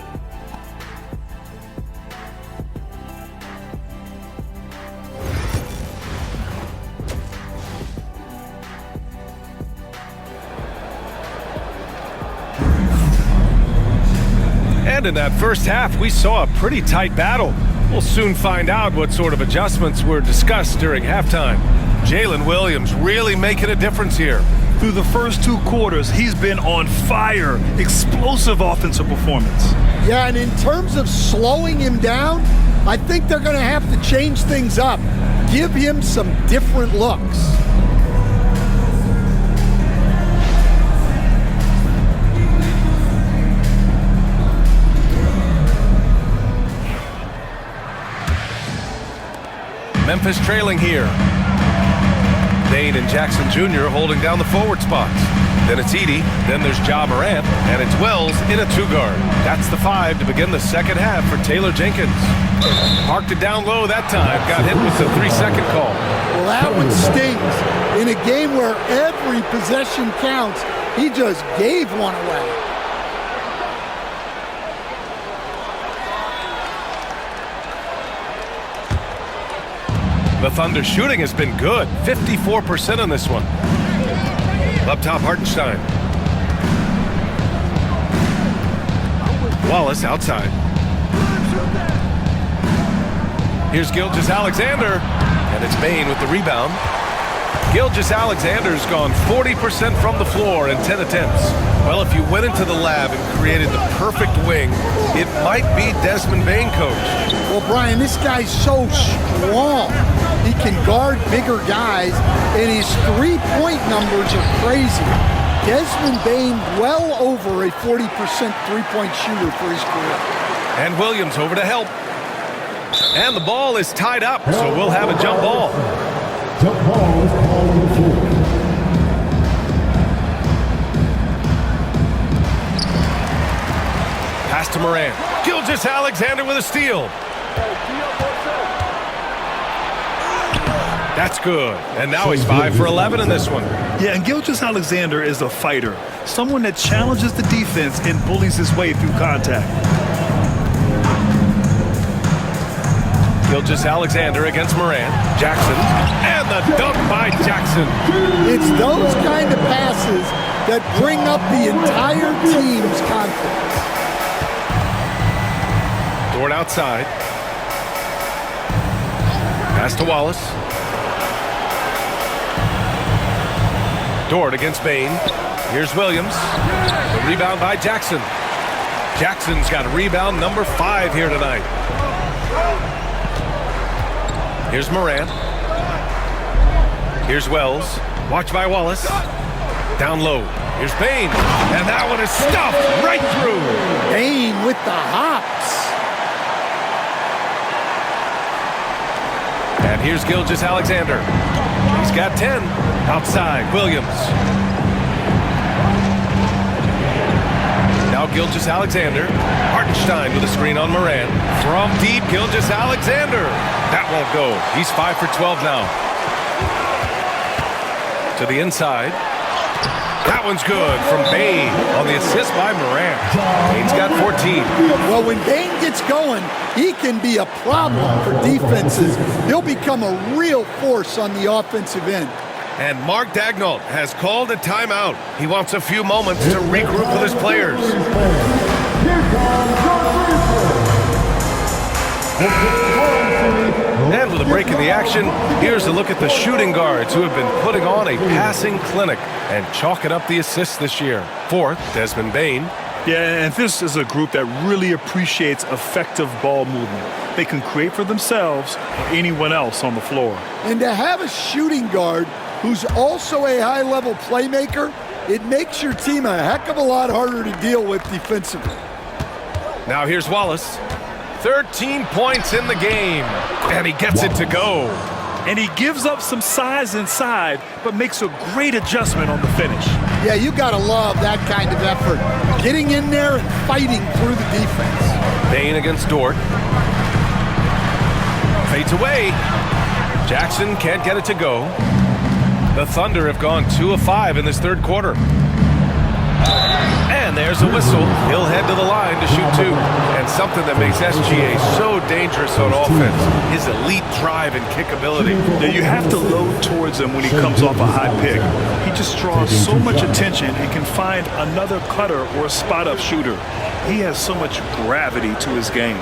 S1: And in that first half, we saw a pretty tight battle. We'll soon find out what sort of adjustments were discussed during halftime. Jalen Williams really making a difference here.
S2: Through the first 2 quarters, he's been on fire. Explosive offensive performance.
S3: Yeah, and in terms of slowing him down, I think they're going to have to change things up. Give him some different looks.
S1: Memphis trailing here. Bane and Jackson Jr. holding down the forward spots. Then it's Edey, then there's Ja Morant, and it's Wells in a 2-guard. That's the 5 to begin the second half for Taylor Jenkins. Parked it down low that time, got hit with the 3-second call.
S3: Well, that one stings. In a game where every possession counts, he just gave one away.
S1: The Thunder shooting has been good. 54% on this one. Up top, Hartenstein. Wallace outside. Here's Gilgeous-Alexander, and it's Bane with the rebound. Gilgeous-Alexander's gone 40% from the floor in 10 attempts. Well, if you went into the lab and created the perfect wing, it might be Desmond Bane, coach.
S3: Well, Brian, this guy's so strong. He can guard bigger guys, and his three-point numbers are crazy. Desmond Bane well over a 40% three-point shooter for his career.
S1: And Williams over to help. And the ball is tied up, so we'll have a jump ball.
S5: Jump ball is called to the floor.
S1: Pass to Morant. Gilgeous-Alexander with a steal. That's good. And now he's 5 for 11 in this one.
S2: Yeah, and Gilgeous-Alexander is a fighter. Someone that challenges the defense and bullies his way through contact.
S1: Gilgeous-Alexander against Morant. Jackson. And the dunk by Jackson.
S3: It's those kind of passes that bring up the entire team's confidence.
S1: Dort outside. Pass to Wallace. Dort against Bane. Here's Williams. The rebound by Jackson. Jackson's got rebound number 5 here tonight. Here's Morant. Here's Wells. Watch by Wallace. Down low. Here's Bane. And that one is stuffed right through.
S3: Bane with the hops.
S1: And here's Gilgeous-Alexander. He's got 10. Outside, Williams. Now Gilgeous-Alexander. Hartenstein with a screen on Morant. From deep, Gilgeous-Alexander. That won't go. He's 5 for 12 now. To the inside. That one's good from Bane on the assist by Morant. Bane's got 14.
S3: Well, when Bane gets going, he can be a problem for defenses. He'll become a real force on the offensive end.
S1: And Mark Daigneault has called a timeout. He wants a few moments to regroup with his players. And with a break in the action, here's a look at the shooting guards who have been putting on a passing clinic and chalking up the assists this year. 4th, Desmond Bane.
S2: Yeah, and this is a group that really appreciates effective ball movement. They can create for themselves or anyone else on the floor.
S3: And to have a shooting guard who's also a high-level playmaker, it makes your team a heck of a lot harder to deal with defensively.
S1: Now here's Wallace. 13 points in the game, and he gets it to go.
S2: And he gives up some size inside, but makes a great adjustment on the finish.
S3: Yeah, you gotta love that kind of effort. Getting in there and fighting through the defense.
S1: Bane against Dort. Fades away. Jackson can't get it to go. The Thunder have gone 2 of 5 in this third quarter. And there's a whistle. He'll head to the line to shoot 2. And something that makes SGA so dangerous on offense, his elite drive and kick ability.
S2: Now you have to load towards him when he comes off a high pick. He just draws so much attention and can find another cutter or a spot-up shooter. He has so much gravity to his game.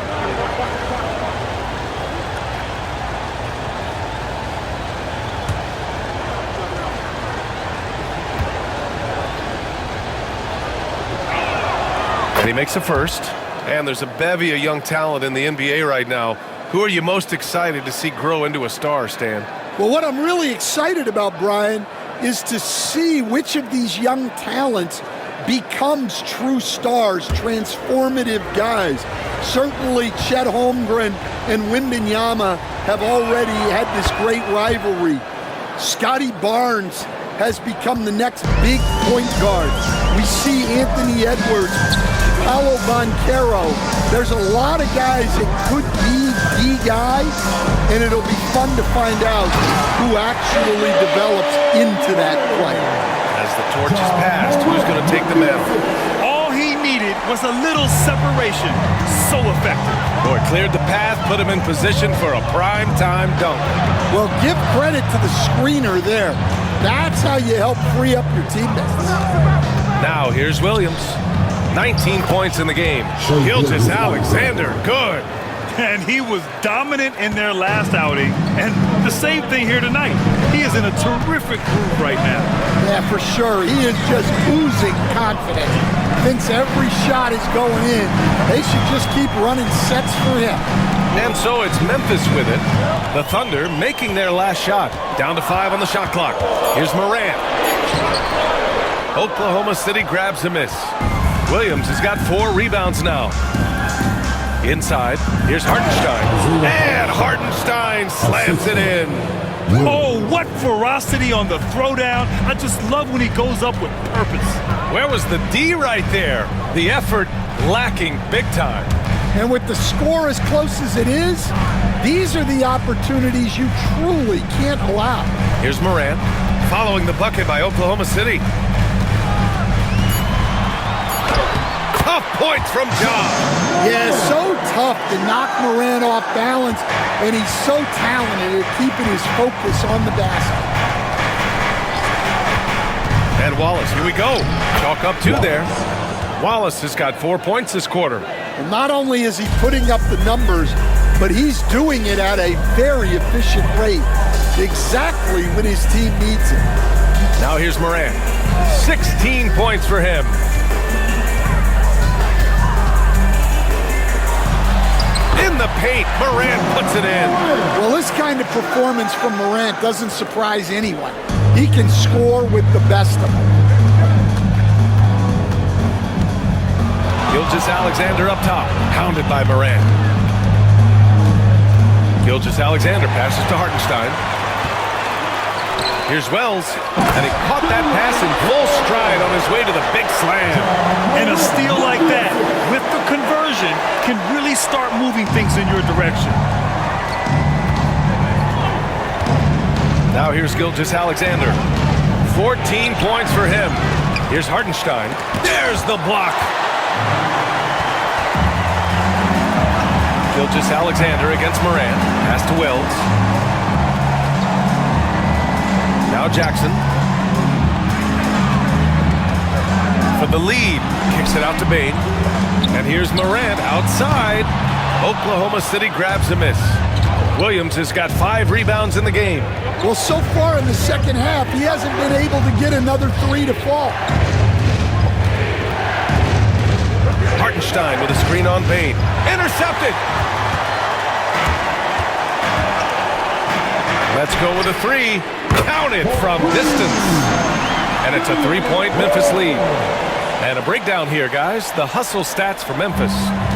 S1: And he makes a first. And there's a bevy of young talent in the NBA right now. Who are you most excited to see grow into a star, Stan?
S3: Well, what I'm really excited about, Brian, is to see which of these young talents becomes true stars, transformative guys. Certainly Chet Holmgren and Wembanyama have already had this great rivalry. Scotty Barnes has become the next big point guard. We see Anthony Edwards, Paolo Banchero. There's a lot of guys that could be the guy, and it'll be fun to find out who actually develops into that player.
S1: As the torch is passed, who's going to take the mantle?
S2: All he needed was a little separation. So effective.
S1: Boy, cleared the path, put him in position for a prime-time dunk.
S3: Well, give credit to the screener there. That's how you help free up your teammates.
S1: Now, here's Williams. 19 points in the game. Gilgeous-Alexander, good.
S2: And he was dominant in their last outing. And the same thing here tonight. He is in a terrific groove right now.
S3: Yeah, for sure. He is just oozing confidence. Thinks every shot is going in. They should just keep running sets for him.
S1: And so it's Memphis with it. The Thunder making their last shot. Down to 5 on the shot clock. Here's Morant. Oklahoma City grabs a miss. Williams has got 4 rebounds now. Inside, here's Hartenstein. And Hartenstein slams it in.
S2: Oh, what ferocity on the throwdown. I just love when he goes up with purpose.
S1: Where was the D right there? The effort lacking big time.
S3: And with the score as close as it is, these are the opportunities you truly can't allow.
S1: Here's Morant, following the bucket by Oklahoma City. Tough points from John.
S3: Yeah, so tough to knock Morant off balance, and he's so talented at keeping his focus on the basket.
S1: And Wallace, here we go. Chalk up 2 there. Wallace has got 4 points this quarter.
S3: And not only is he putting up the numbers, but he's doing it at a very efficient rate, exactly when his team needs it.
S1: Now here's Morant. 16 points for him. In the paint, Morant puts it in.
S3: Well, this kind of performance from Morant doesn't surprise anyone. He can score with the best of them.
S1: Gilgeous-Alexander up top, hounded by Morant. Gilgeous-Alexander passes to Hartenstein. Here's Wells, and he caught that pass in full stride on his way to the big slam.
S2: And a steal like that, with the conversion, can really start moving things in your direction.
S1: Now here's Gilgeous-Alexander. 14 points for him. Here's Hartenstein. There's the block. Gilgeous-Alexander against Morant. Pass to Wells. Now Jackson. For the lead. Kicks it out to Bane. And here's Morant outside. Oklahoma City grabs a miss. Williams has got 5 rebounds in the game.
S3: Well, so far in the second half, he hasn't been able to get another 3 to fall.
S1: Hartenstein with a screen on Bane. Intercepted. Let's go with a 3. Counted from distance. And it's a 3-point Memphis lead. And a breakdown here, guys. The hustle stats for Memphis.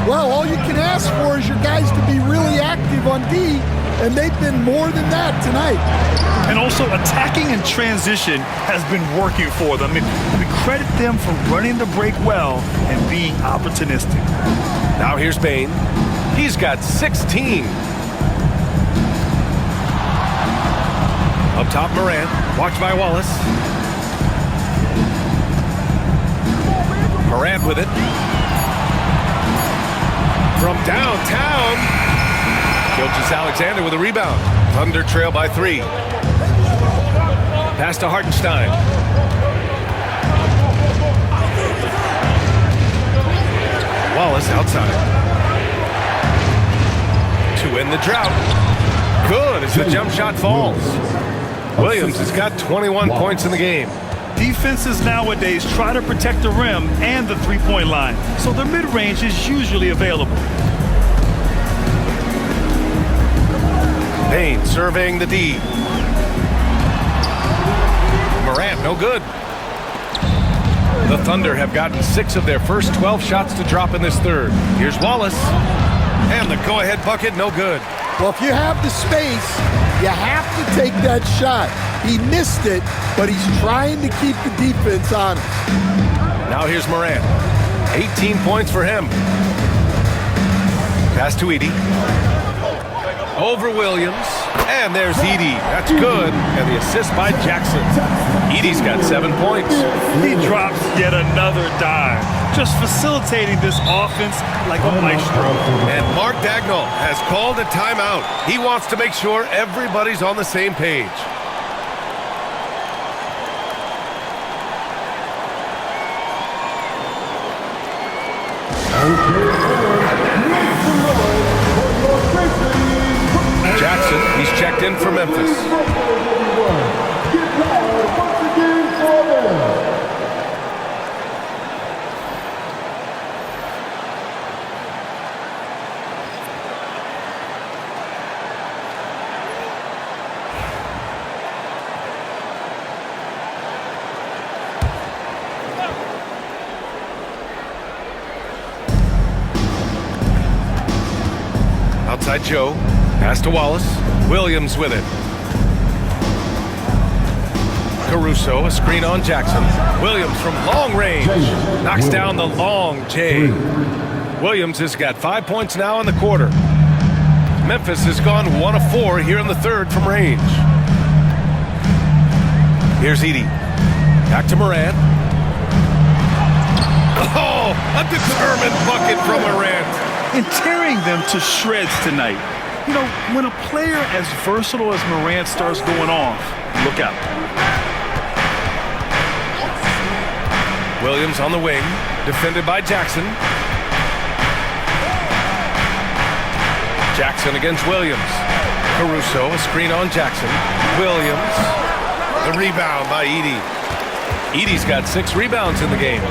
S3: Well, all you can ask for is your guys to be really active on D, and they've been more than that tonight.
S2: And also, attacking in transition has been working for them. We credit them for running the break well and being opportunistic.
S1: Now here's Bane. He's got 16. Up top, Morant. Watched by Wallace. Morant with it. From downtown. Gilgeous-Alexander with a rebound. Thunder trail by 3. Pass to Hartenstein. Wallace outside. To end the drought. Good as the jump shot falls. Williams has got 21 points in the game.
S2: Defenses nowadays try to protect the rim and the three-point line, so their mid-range is usually available.
S1: Bane surveying the D. Morant, no good. The Thunder have gotten 6 of their first 12 shots to drop in this third. Here's Wallace. And the go-ahead bucket, no good.
S3: Well, if you have the space, you have to take that shot. He missed it, but he's trying to keep the defense on him.
S1: Now here's Morant. 18 points for him. Pass to Edey. Over Williams. And there's Edey. That's good. And the assist by Jackson. Edey's got 7 points.
S2: He drops yet another dive, just facilitating this offense like a maestro.
S1: And Mark Dagnall has called a timeout. He wants to make sure everybody's on the same page. Jackson, he's checked in for Memphis. Outside Joe. Pass to Wallace. Williams with it. Caruso, a screen on Jackson. Williams from long range. Knocks down the long J. Williams has got 5 points now in the quarter. Memphis has gone 1 of 4 here in the third from range. Here's Edey. Back to Morant. Oh, a determined bucket from Morant.
S2: And tearing them to shreds tonight. You know, when a player as versatile as Morant starts going off, look out.
S1: Williams on the wing, defended by Jackson. Jackson against Williams. Caruso, a screen on Jackson. Williams, the rebound by Edey. Edey's got 6 rebounds in the game.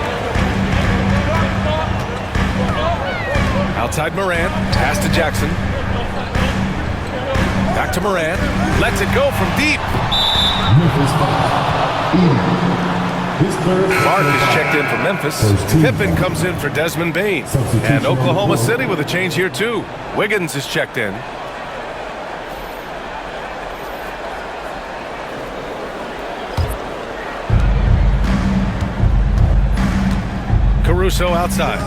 S1: Outside Morant, pass to Jackson. Back to Morant, lets it go from deep. Mark is checked in for Memphis. Pippen comes in for Desmond Bane. And Oklahoma City with a change here too. Wiggins is checked in. Caruso outside.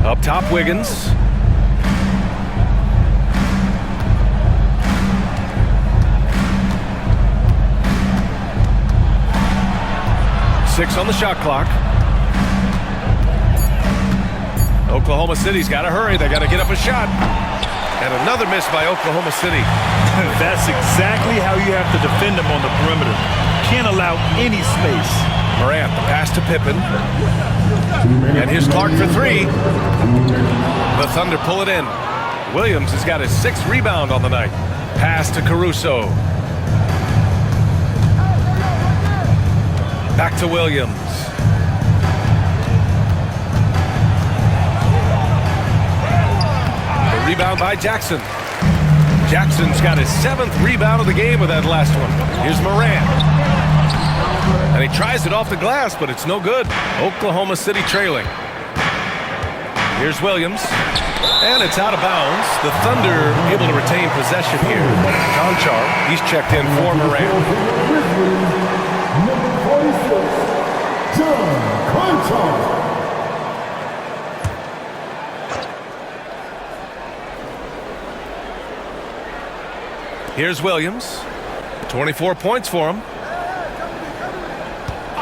S1: Up top, Wiggins. Six on the shot clock. Oklahoma City's got to hurry. They got to get up a shot. And another miss by Oklahoma City.
S2: That's exactly how you have to defend them on the perimeter. Can't allow any space.
S1: Morant, the pass to Pippen. And here's Clark for three. The Thunder pull it in. Williams has got his 6th rebound on the night. Pass to Caruso. Back to Williams. The rebound by Jackson. Jackson's got his 7th rebound of the game with that last one. Here's Morant. And he tries it off the glass, but it's no good. Oklahoma City trailing. Here's Williams. And it's out of bounds. The Thunder able to retain possession here. Conchar, he's checked in for Morant.
S5: Number 46, John Conchar.
S1: Here's Williams. 24 points for him.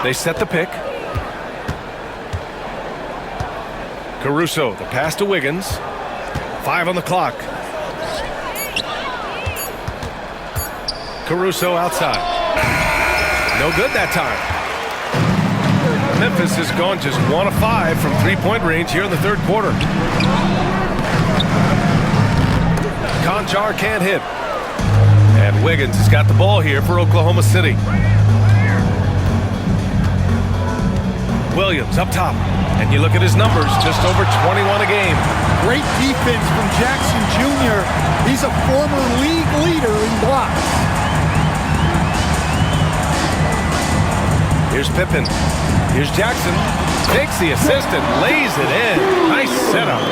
S1: They set the pick. Caruso, the pass to Wiggins. 5 on the clock. Caruso outside. No good that time. Memphis has gone just 1 of 5 from 3-point range here in the 3rd quarter. Conchar can't hit. And Wiggins has got the ball here for Oklahoma City. Williams up top. And you look at his numbers, just over 21 a game.
S3: Great defense from Jackson Jr. He's a former league leader in blocks.
S1: Here's Pippen. Here's Jackson. Takes the assist and lays it in. Nice setup.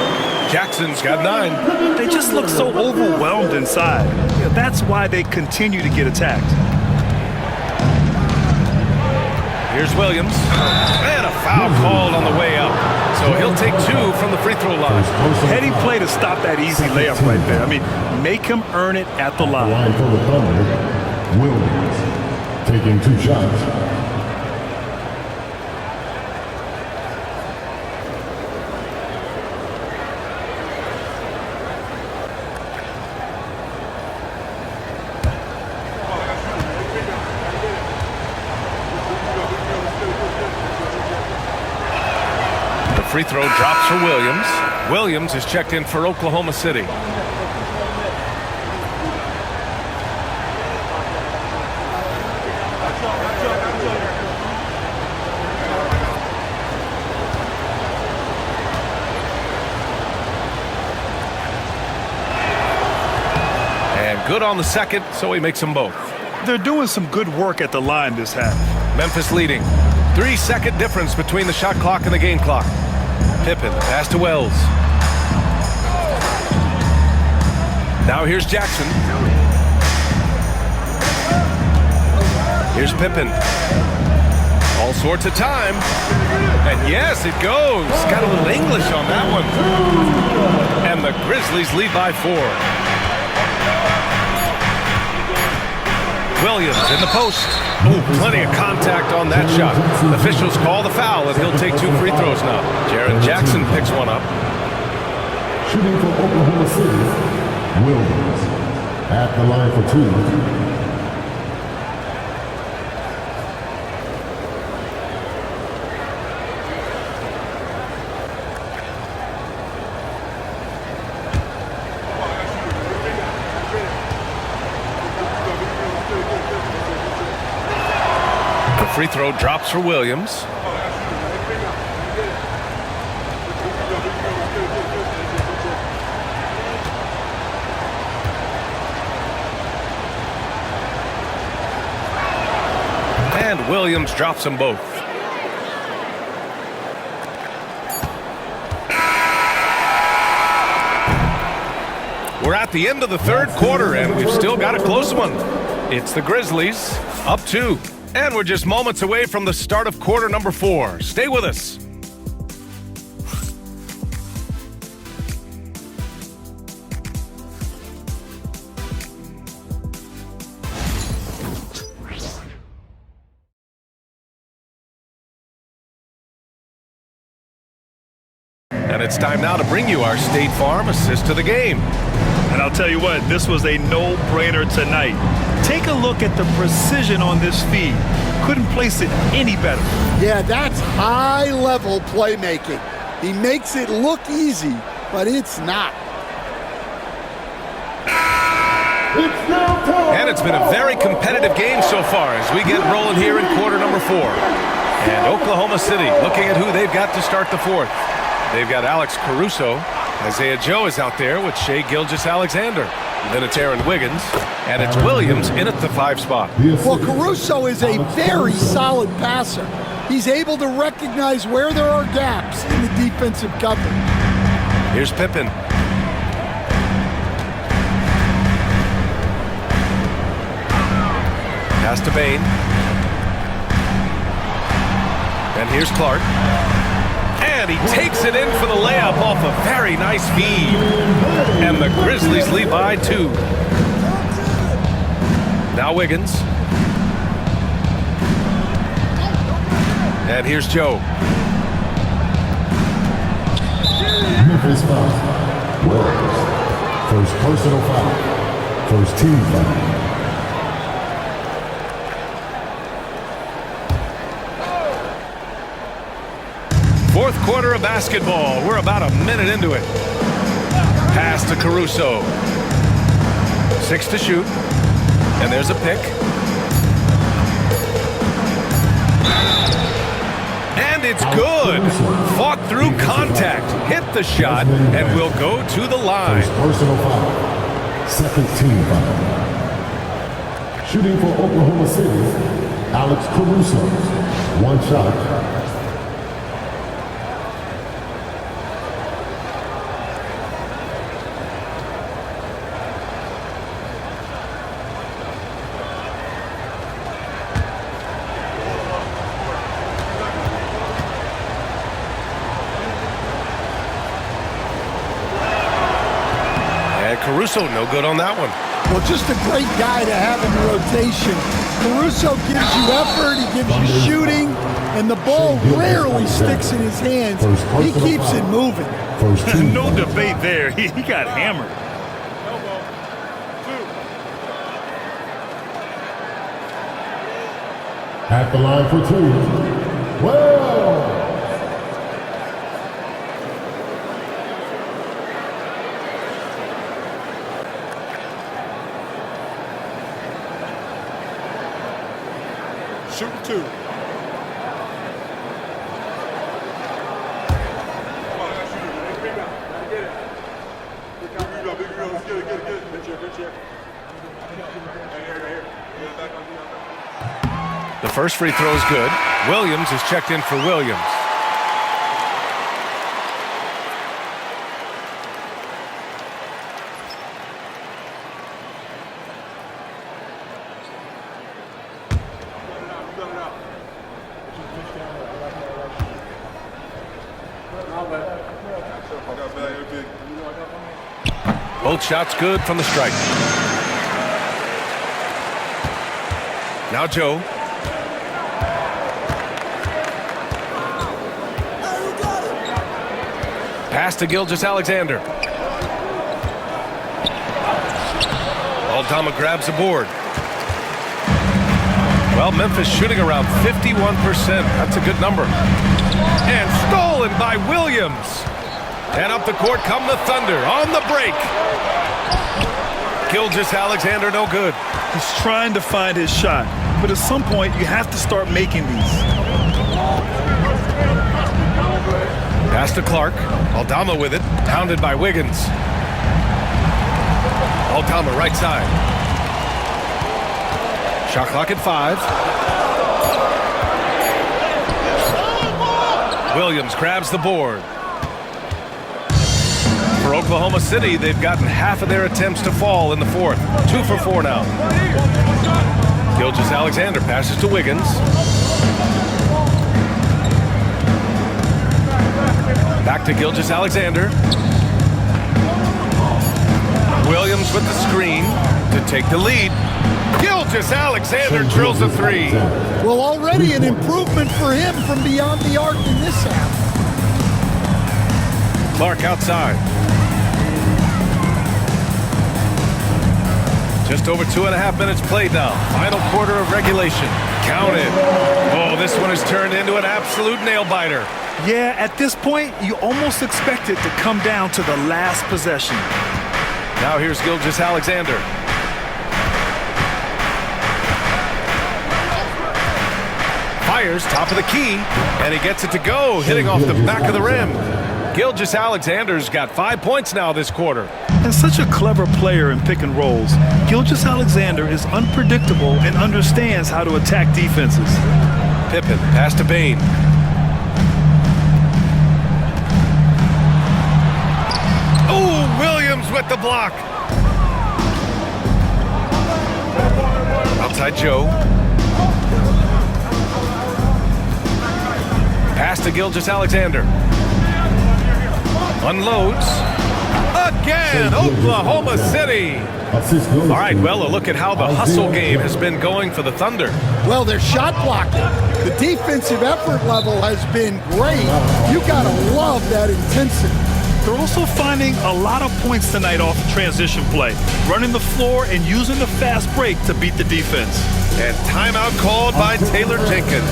S1: Jackson's got 9.
S2: They just look so overwhelmed inside. That's why they continue to get attacked.
S1: Here's Williams. And a foul called on the way up. So he'll take 2 from the free throw line.
S2: Heady play to stop that easy layup right there. I mean, make him earn it at the line.
S5: Line for the Thunder, Williams taking 2 shots.
S1: Free throw drops for Williams. Williams is checked in for Oklahoma City. And good on the second, so he makes them both.
S2: They're doing some good work at the line this half.
S1: Memphis leading. 3-second difference between the shot clock and the game clock. Pippen, pass to Wells. Now here's Jackson. Here's Pippen. All sorts of time. And yes, it goes. Got a little English on that one. And the Grizzlies lead by 4. Williams in the post. Ooh, plenty of contact on that shot. Officials call the foul, and he'll take 2 free throws now. Jaren Jackson picks one up.
S5: Shooting for Oklahoma City, Williams at the line for 2.
S1: Free throw drops for Williams. And Williams drops them both. We're at the end of the third quarter, and we've still got a close one. It's the Grizzlies, up 2. And we're just moments away from the start of quarter number 4. Stay with us. And it's time now to bring you our State Farm assist to the game.
S2: And I'll tell you what, this was a no-brainer tonight. Take a look at the precision on this feed. Couldn't place it any better.
S3: Yeah, that's high-level playmaking. He makes it look easy, but it's not.
S1: And it's been a very competitive game so far as we get rolling here in quarter number 4. And Oklahoma City looking at who they've got to start the 4th. They've got Alex Caruso. Isaiah Joe is out there with Shai Gilgeous-Alexander. Then it's Aaron Wiggins. And it's Williams in at the 5 spot.
S3: Well, Caruso is a very solid passer. He's able to recognize where there are gaps in the defensive cover.
S1: Here's Pippen. Pass to Bane. And here's Clark. And he takes it in for the layup off a very nice feed. And the Grizzlies lead by 2. Now Wiggins. And here's Joe.
S5: Memphis foul. Wells. First personal foul. First team foul.
S1: Fourth quarter of basketball. We're about a minute into it. Pass to Caruso. 6 to shoot. And there's a pick. And it's good. Fought through contact. Hit the shot and will go to the line.
S5: First personal foul. Second team foul. Shooting for Oklahoma City, Alex Caruso. 1 shot.
S1: Caruso, no good on that one.
S3: Well, just a great guy to have in the rotation. Caruso gives you effort, he gives you shooting, and the ball rarely sticks in his hands. He keeps it moving.
S2: No debate there. He got hammered.
S5: At the line for 2. Well.
S6: Shooting 2.
S1: The first free throw is good. Williams is checked in for Williams. Both shots good from the strike. Now Joe. Pass to Gilgeous-Alexander. Aldama grabs the board. Well, Memphis shooting around 51%. That's a good number. And stolen by Williams. And up the court come the Thunder on the break. Gilgeous-Alexander no good.
S2: He's trying to find his shot, but at some point you have to start making these.
S1: Pass to Clark. Aldama with it. Pounded by Wiggins. Aldama right side. Shot clock at 5. Williams grabs the board. For Oklahoma City, they've gotten half of their attempts to fall in the fourth. 2 for 4 now. Gilgeous-Alexander passes to Wiggins. Back to Gilgeous-Alexander. Williams with the screen to take the lead. Gilgeous-Alexander drills a 3.
S3: Well, already an improvement for him from beyond the arc in this half.
S1: Clark outside. Just over 2.5 minutes played now. Final quarter of regulation. Counted. Oh, this one has turned into an absolute nail-biter.
S2: Yeah, at this point, you almost expect it to come down to the last possession.
S1: Now here's Gilgeous-Alexander. Fires top of the key, and he gets it to go, hitting off the back of the rim. Gilgeous-Alexander's got 5 points now this quarter.
S2: And such a clever player in pick and rolls, Gilgeous-Alexander is unpredictable and understands how to attack defenses.
S1: Pippen, pass to Bane. Oh, Williams with the block. Outside Joe. Pass to Gilgeous-Alexander. Unloads. Again, Oklahoma City. All right, well, a look at how the hustle game has been going for the Thunder.
S3: Well, their shot blocking. The defensive effort level has been great. You got to love that intensity.
S2: They're also finding a lot of points tonight off transition play, running the floor and using the fast break to beat the defense.
S1: And timeout called by Taylor Jenkins.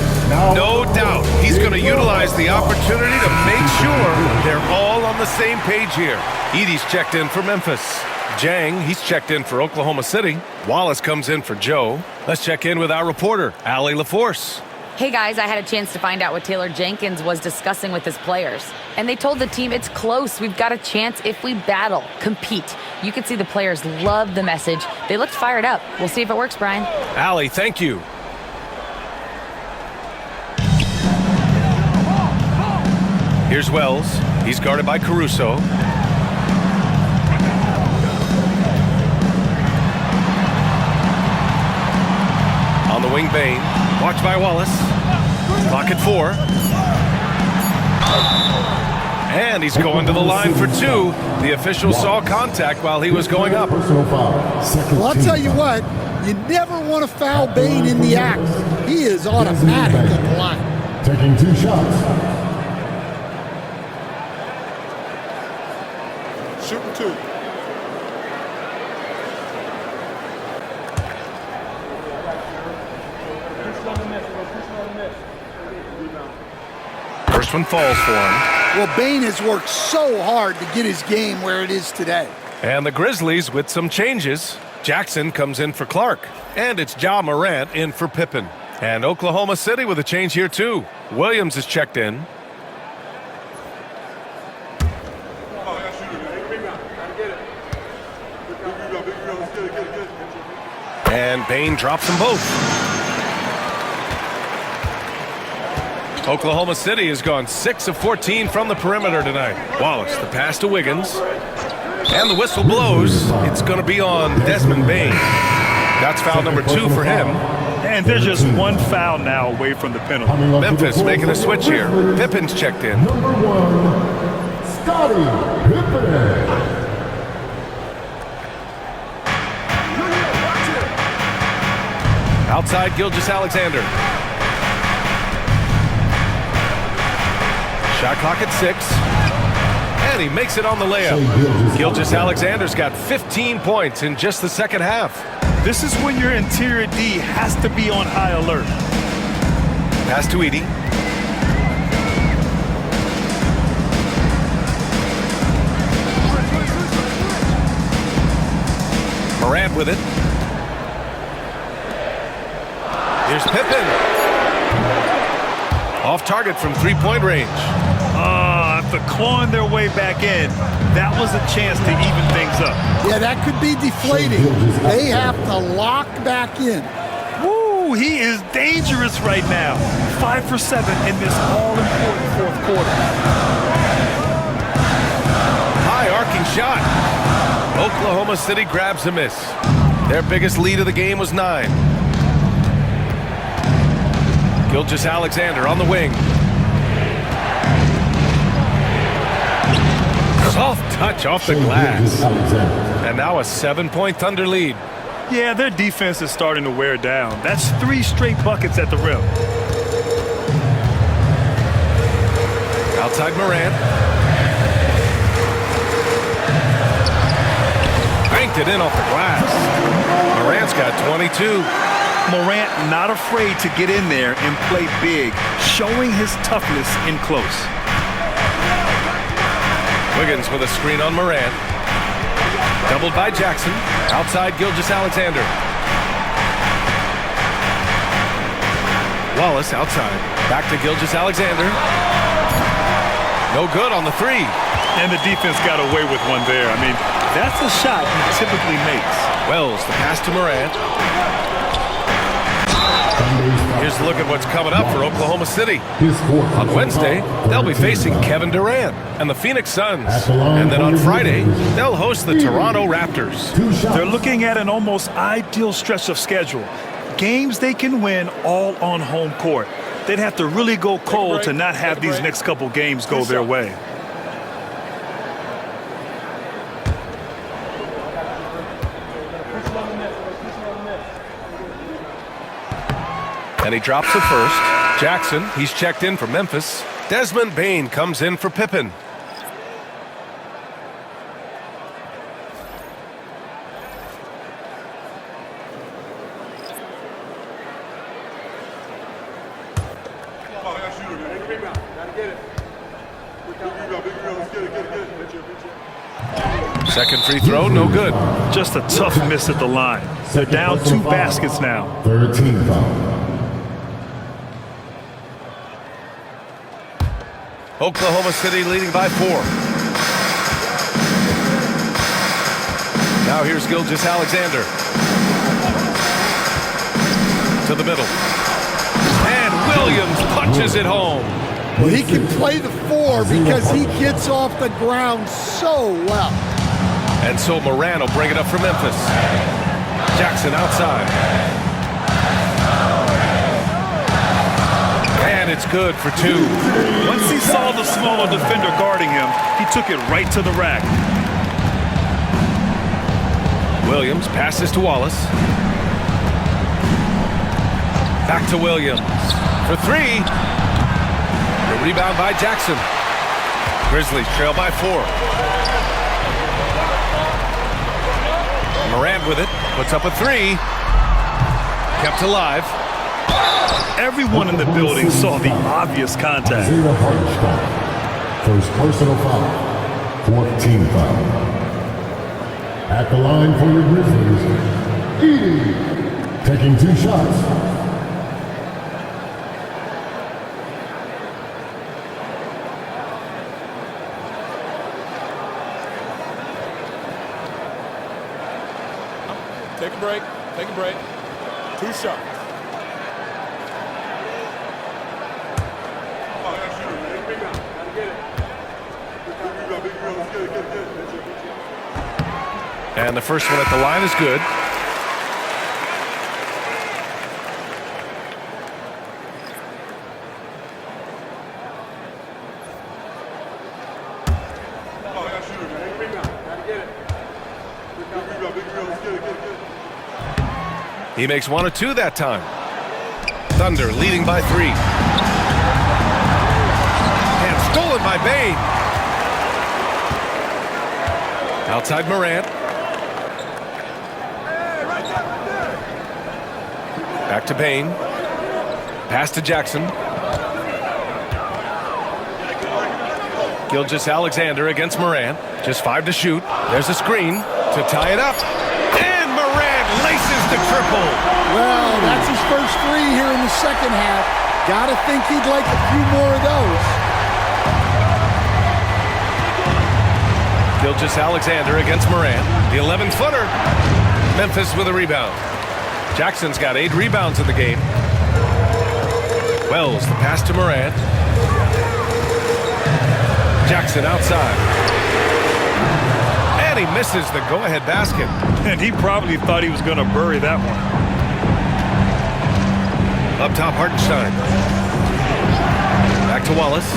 S1: No doubt he's going to utilize the opportunity to make sure they're all on the same page here. Edey's checked in for Memphis. Jang, he's checked in for Oklahoma City. Wallace comes in for Joe. Let's check in with our reporter, Allie LaForce.
S4: Hey guys, I had a chance to find out what Taylor Jenkins was discussing with his players. And they told the team it's close. We've got a chance if we battle, compete. You could see the players loved the message. They looked fired up. We'll see if it works, Brian.
S1: Allie, thank you. Here's Wells. He's guarded by Caruso. On the wing, Bane. Watched by Wallace. Clock at 4. And he's going to the line for 2. The official saw contact while he was going up.
S3: Well, I'll tell you what, you never want to foul Bane in the act. He is automatic at the line.
S5: Taking 2 shots.
S6: Shooting 2.
S1: First one falls for him.
S3: Well, Bane has worked so hard to get his game where it is today.
S1: And the Grizzlies with some changes. Jackson comes in for Clark. And it's Ja Morant in for Pippen. And Oklahoma City with a change here too. Williams is checked in. And Bane drops them both. Oklahoma City has gone 6 of 14 from the perimeter tonight. Wallace, the pass to Wiggins. And the whistle blows. It's going to be on Desmond Bane. That's foul number 2 for him.
S2: And they're just 1 foul now away from the penalty.
S1: Memphis making a switch here. Pippen's checked in.
S5: Number 1, Scottie Pippen.
S1: Outside Gilgeous-Alexander. Shot clock at 6. And he makes it on the layup. Gilgeous-Alexander's got 15 points in just the second half.
S2: This is when your interior D has to be on high alert.
S1: Pass to Edey. Morant with it. Here's Pippen. Off target from 3-point range.
S2: After clawing their way back in, that was a chance to even things up.
S3: Yeah, that could be deflating. They have to lock back in.
S1: Woo!
S2: Ooh, he is dangerous right now. 5 for 7 in this all-important fourth quarter.
S1: High arcing shot. Oklahoma City grabs a miss. Their biggest lead of the game was 9. Gilgeous-Alexander on the wing. Soft touch off the glass. And now a 7-point Thunder lead.
S2: Yeah, their defense is starting to wear down. That's 3 straight buckets at the rim.
S1: Outside Morant. Banked it in off the glass. Morant's got 22.
S2: Morant not afraid to get in there and play big, showing his toughness in close.
S1: Wiggins with a screen on Morant. Doubled by Jackson. Outside Gilgeous-Alexander. Wallace outside. Back to Gilgeous-Alexander. No good on the 3.
S2: And the defense got away with one there. I mean, that's a shot he typically makes.
S1: Wells, the pass to Morant. Here's a look at what's coming up for Oklahoma City. On Wednesday, they'll be facing Kevin Durant and the Phoenix Suns. And then on Friday, they'll host the Toronto Raptors.
S2: They're looking at an almost ideal stretch of schedule. Games they can win all on home court. They'd have to really go cold to not have these next couple games go their way.
S1: And he drops the first. Jackson, he's checked in for Memphis. Desmond Bane comes in for Pippen. Second free throw, no good.
S2: Just a tough miss at the line. They're down 2 baskets now.
S5: 13 foul.
S1: Oklahoma City leading by 4. Now here's Gilgeous-Alexander. To the middle. And Williams punches it home.
S3: Well, he can play the 4 because he gets off the ground so well.
S1: And so Morant will bring it up for Memphis. Jackson outside. And it's good for 2.
S2: Once he saw the smaller defender guarding him, he took it right to the rack.
S1: Williams passes to Wallace. Back to Williams for 3. The rebound by Jackson. Grizzlies trail by 4. Morant with it, puts up a 3. Kept alive.
S2: Everyone in the building saw the obvious contact.
S5: First personal foul. 4th team foul. At the line for your Grizzlies, Edey, taking 2 shots.
S6: Take a break. Take a break. 2 shots.
S1: And the first one at the line is good. He makes 1 or 2 that time. Thunder leading by 3. And stolen by Bane. Outside Morant. Back to Bane. Pass to Jackson. Gilgeous-Alexander against Morant. Just 5 to shoot. There's a screen to tie it up. And Morant laces the triple.
S3: Well, that's his first 3 here in the second half. Gotta think he'd like a few more of those.
S1: Gilgeous-Alexander against Morant. The 11-footer. Memphis with a rebound. Jackson's got 8 rebounds in the game. Wells, the pass to Morant. Jackson outside. And he misses the go-ahead basket.
S2: And he probably thought he was going to bury that one.
S1: Up top, Hartenstein. Back to Wallace.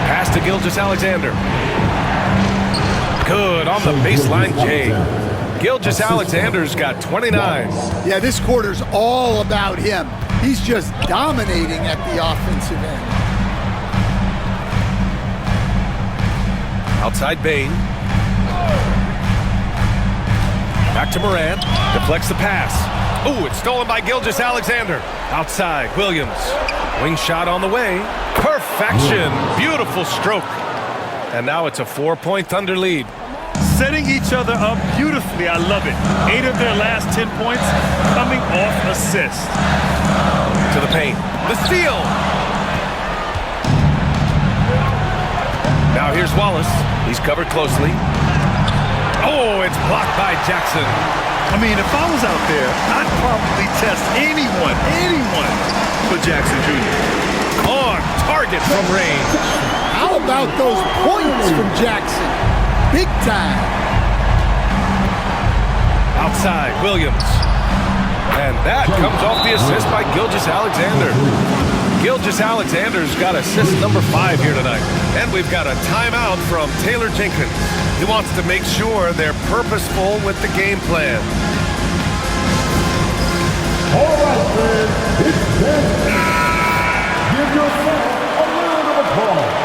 S1: Pass to Gilgeous-Alexander. Good on the baseline, Jay. Gilgeous-Alexander's got 29.
S3: Yeah, this quarter's all about him. He's just dominating at the offensive end.
S1: Outside Bain. Back to Morant. Deflects the pass. Ooh, it's stolen by Gilgeous-Alexander. Outside, Williams. Wing shot on the way. Perfection. Beautiful stroke. And now it's a 4-point Thunder lead.
S2: Setting each other up beautifully. I love it. 8 of their last 10 points coming off assists.
S1: To the paint. The steal. Now here's Wallace. He's covered closely. Oh, it's blocked by Jackson.
S2: I mean, if I was out there, I'd probably test anyone for Jackson Jr.
S1: On target from range.
S3: How about those points from Jackson? Big time.
S1: Outside, Williams. And that comes off the assist by Gilgeous-Alexander. Gilgeous-Alexander's got assist number 5 here tonight. And we've got a timeout from Taylor Jenkins. He wants to make sure they're purposeful with the game plan.
S5: All right, man. It's game. Give yourself a round of applause.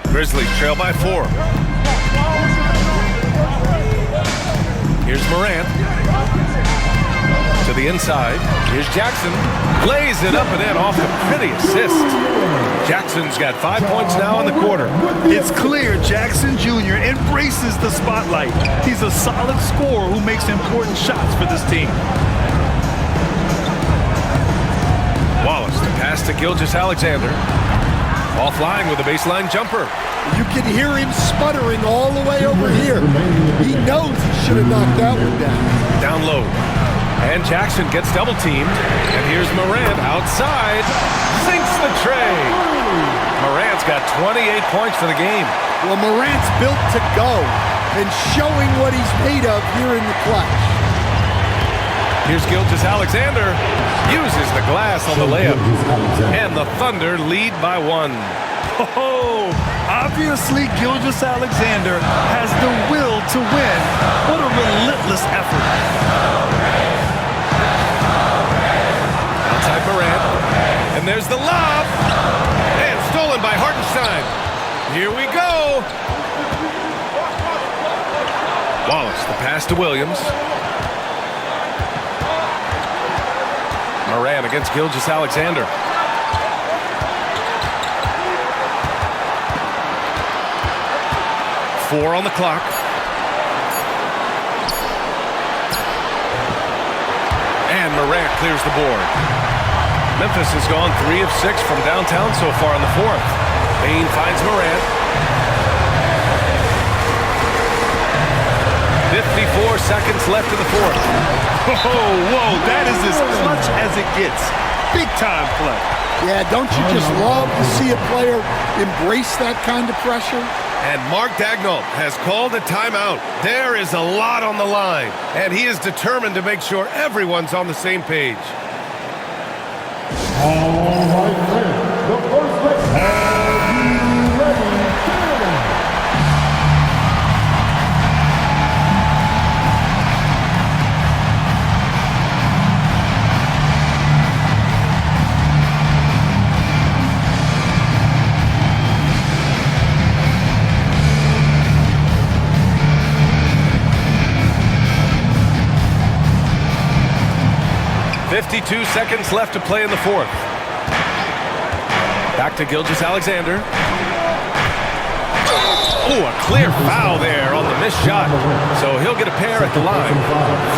S1: Grizzlies trail by 4. Here's Morant. To the inside. Here's Jackson. Lays it up and in off the pretty assist. Jackson's got 5 points now in the quarter.
S2: It's clear Jackson Jr. embraces the spotlight. He's a solid scorer who makes important shots for this team.
S1: Wallace, the pass to Gilgeous-Alexander. Offline with a baseline jumper.
S3: You can hear him sputtering all the way over here. He knows he should have knocked that one down.
S1: Down low. And Jackson gets double teamed. And here's Morant outside. Sinks the tray. Morant's got 28 points for the game.
S3: Well, Morant's built to go and showing what he's made of here in the clutch.
S1: Here's Gilgeous-Alexander. Uses the glass on the layup. And the Thunder lead by 1.
S2: Oh, obviously Gilgeous-Alexander has the will to win. What a relentless effort.
S1: Outside Morant. And there's the lob. And stolen by Hartenstein. Here we go. Wallace, the pass to Williams. Morant against Gilgeous-Alexander. Four on the clock. And Morant clears the board. Memphis has gone 3 of 6 from downtown so far in the 4th. Bain finds Morant. 54 seconds left in the 4th.
S2: Whoa, that is as clutch as it gets. Big time play.
S3: Yeah, don't you just love to see a player embrace that kind of pressure?
S1: And Mark Daigneault has called a timeout. There is a lot on the line, and he is determined to make sure everyone's on the same page.
S5: All right, man. The first leg. Are you ready?
S1: .52 seconds left to play in the 4th. Back to Gilgeous-Alexander. Oh, a clear foul there on the missed shot. So he'll get a pair at the line.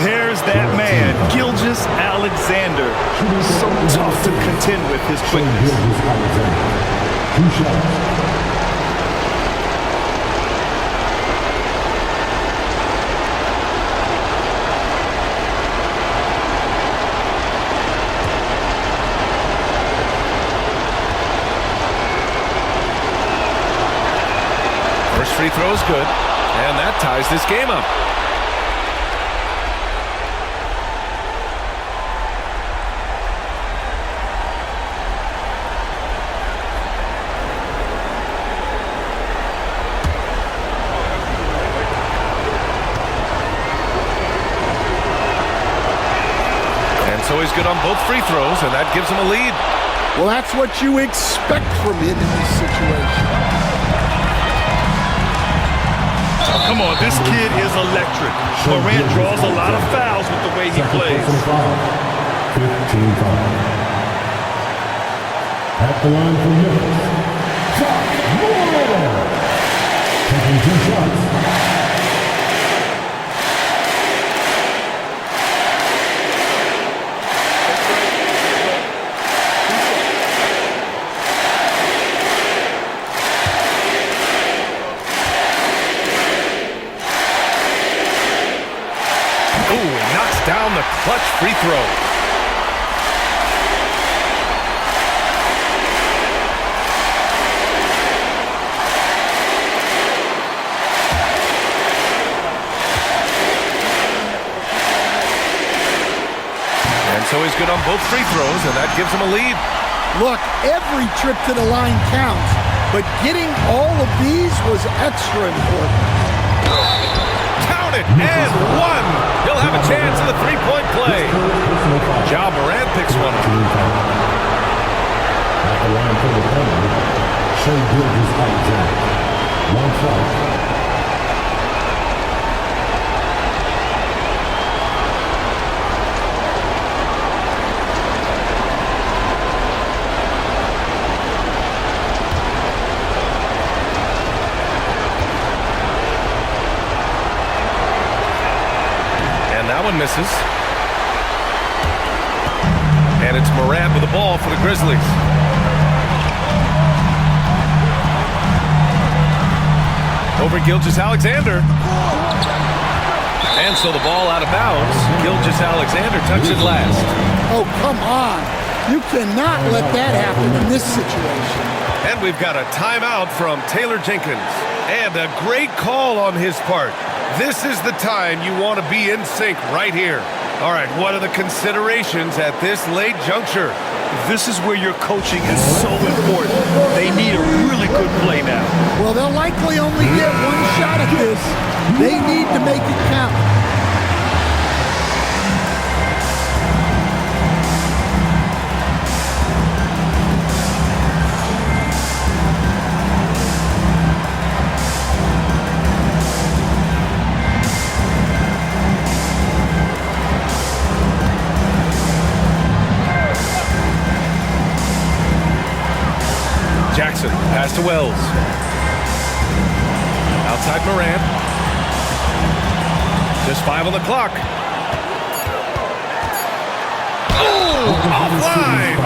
S2: There's that man, Gilgeous Alexander. So tough to contend with his quickness.
S5: 2 shots.
S1: First free throw is good, and that ties this game up. And so he's good on both free throws, and that gives him a lead.
S3: Well, that's what you expect from him in this situation.
S2: Come on, this kid is electric. Morant draws a lot of fouls with the way he plays.
S5: 15 fouls. At the line for Memphis. Taking 2 shots.
S1: Down the clutch free throw. And so he's good on both free throws, and that gives him a lead.
S3: Look, every trip to the line counts, but getting all of these was extra important.
S1: Count it, and one. He'll have a chance in the three-point play. Ja Morant picks one up.
S5: At the line for the penalty, Shea Gilgeous-Alexander. 1 shot.
S1: That one misses. And it's Morant with the ball for the Grizzlies. Over Gilgeous-Alexander. And so the ball out of bounds. Gilgeous-Alexander touched it last.
S3: Oh, come on. You cannot let that happen in this situation.
S1: And we've got a timeout from Taylor Jenkins. And a great call on his part. This is the time you want to be in sync right here. All right, what are the considerations at this late juncture?
S2: This is where your coaching is so important. They need a really good play now.
S3: Well, they'll likely only get 1 shot at this. They need to make it count.
S1: Jackson, pass to Wells. Outside Morant. Just 5 on the clock. Oh, offline!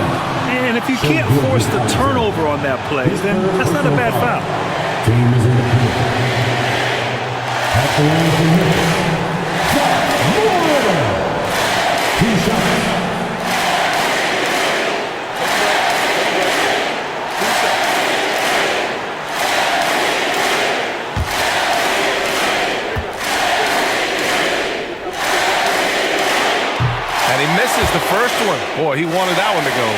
S2: And if you can't force the turnover on that play, then that's not a bad foul.
S5: Team is in the field. At the line for Memphis. 2 shots.
S1: And he misses the first one. Boy, he wanted that one to go.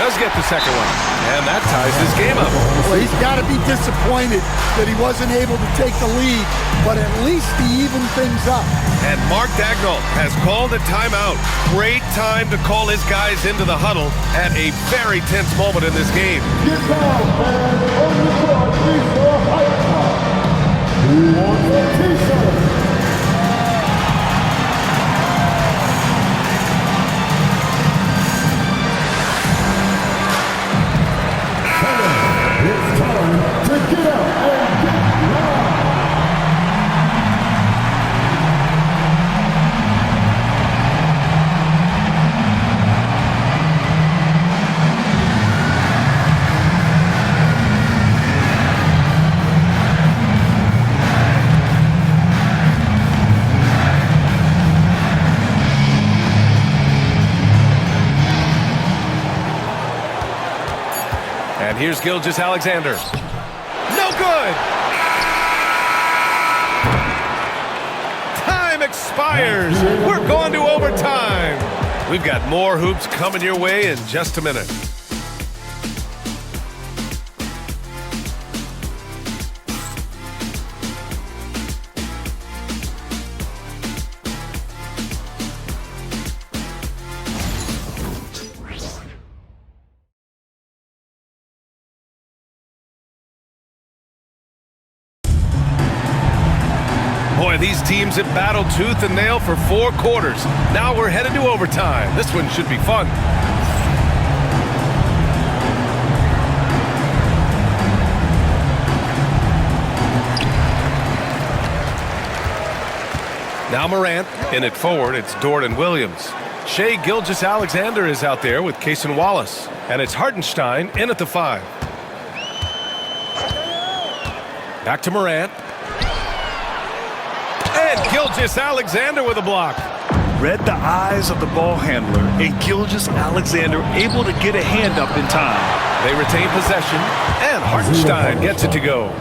S6: does get the second one. And that ties this game up.
S3: Well, he's got to be disappointed. that he wasn't able to take the lead, but at least he evened things up.
S1: And Mark Dagnall has called a timeout. Great time to call his guys into the huddle at a very tense moment in this game.
S5: Get down, man. On the floor, please, for a high five. Who wants a t-shirt? It's time to get up and get loud.
S1: And here's Gilgeous-Alexander. No good! Time expires. We're going to overtime. We've got more hoops coming your way in just a minute. Boy, these teams have battled tooth and nail for 4 quarters. Now we're headed to overtime. This one should be fun. Now Morant, in it forward, it's Dort and Williams. Shai Gilgeous-Alexander is out there with Cason Wallace. And it's Hartenstein in at the 5. Back to Morant. And Gilgeous-Alexander with a block.
S2: Read the eyes of the ball handler, and Gilgeous-Alexander able to get a hand up in time.
S1: They retain possession, and Hartenstein gets it to go.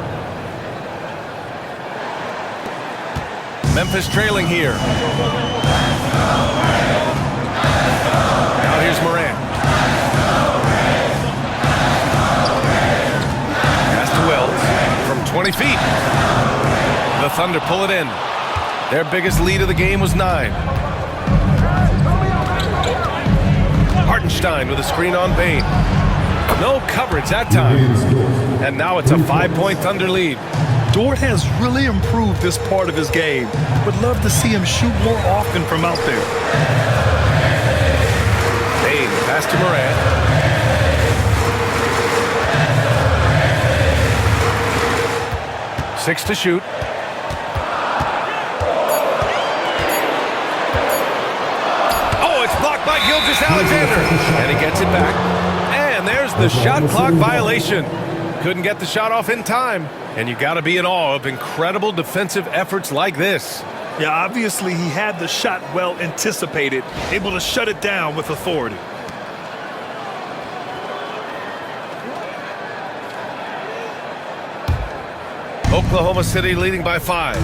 S1: Memphis trailing here. Now here's Morant. Pass to Wells from 20 feet. The Thunder pull it in. Their biggest lead of the game was 9. Hartenstein with a screen on Bane. No coverage that time. And now it's a 5-point Thunder lead.
S2: Dort has really improved this part of his game. Would love to see him shoot more often from out there.
S1: Bane, pass to Morant. Six to shoot. Oh, it's blocked by Gilgeous-Alexander. And he gets it back. And there's the shot clock violation. Couldn't get the shot off in time. And you got to be in awe of incredible defensive efforts like this.
S2: Yeah, obviously he had the shot well anticipated, able to shut it down with authority.
S1: Oklahoma City leading by 5.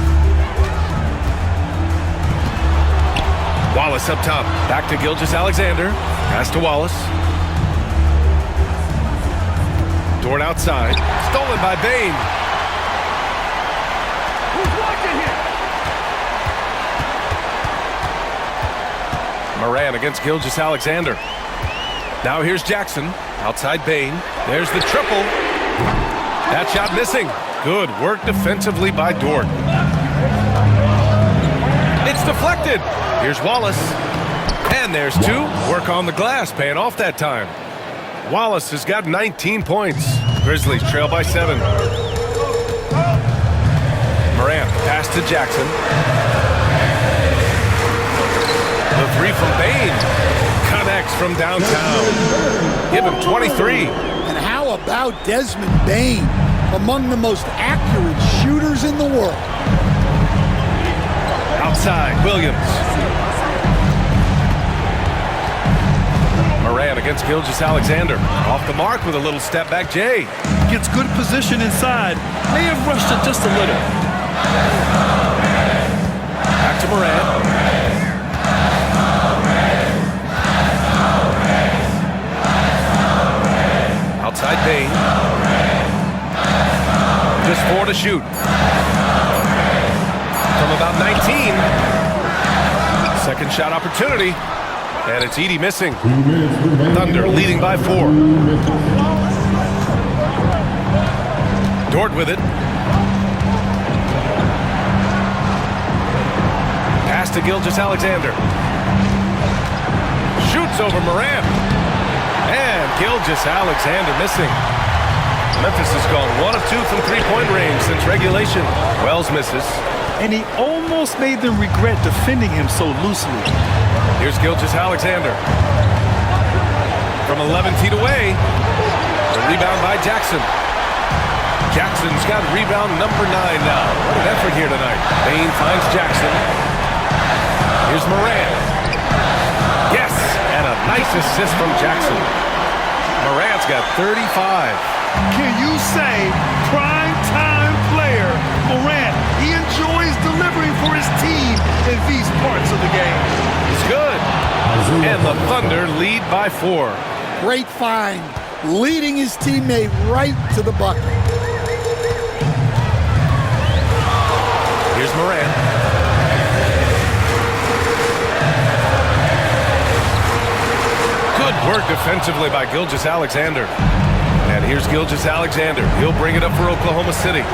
S1: Wallace up top. Back to Gilgeous-Alexander. Pass to Wallace. Dort outside. Stolen by Bane. Morant against Gilgeous-Alexander. Now here's Jackson. Outside Bane. There's the triple. That shot missing. Good work defensively by Dort. It's deflected. Here's Wallace. And there's 2. Work on the glass, paying off that time. Wallace has got 19 points. Grizzlies trail by 7. Morant pass to Jackson. The 3 from Bane. Connects from downtown. Give him 23.
S3: And how about Desmond Bane? Among the most accurate shooters in the world.
S1: Outside, Williams. Morant against Gilgeous-Alexander. Off the mark with a little step back, Jay.
S2: Gets good position inside. May have rushed it just a little.
S1: Back to Morant. Outside Bane. Just 4 to shoot. From about 19. Second shot opportunity. And it's Edey missing. Thunder leading by 4. Dort with it. Pass to Gilgeous-Alexander. Shoots over Morant. And Gilgeous-Alexander missing. Memphis has gone 1 of 2 from three-point range since regulation. Wells misses.
S2: And he almost made them regret defending him so loosely.
S1: Here's Gilgeous-Alexander. From 11 feet away. The rebound by Jackson. Jackson's got rebound number 9 now. What an effort here tonight. Bain finds Jackson. Here's Morant. Yes, and a nice assist from Jackson. Morant's got 35.
S2: Can you say prime time player Morant? He enjoys delivering for his team in these parts of the game.
S1: It's good. And the Thunder lead by 4.
S3: Great find, leading his teammate right to the bucket.
S1: Here's Morant. Good work defensively by Gilgeous-Alexander. And here's Gilgeous-Alexander. He'll bring it up for Oklahoma City.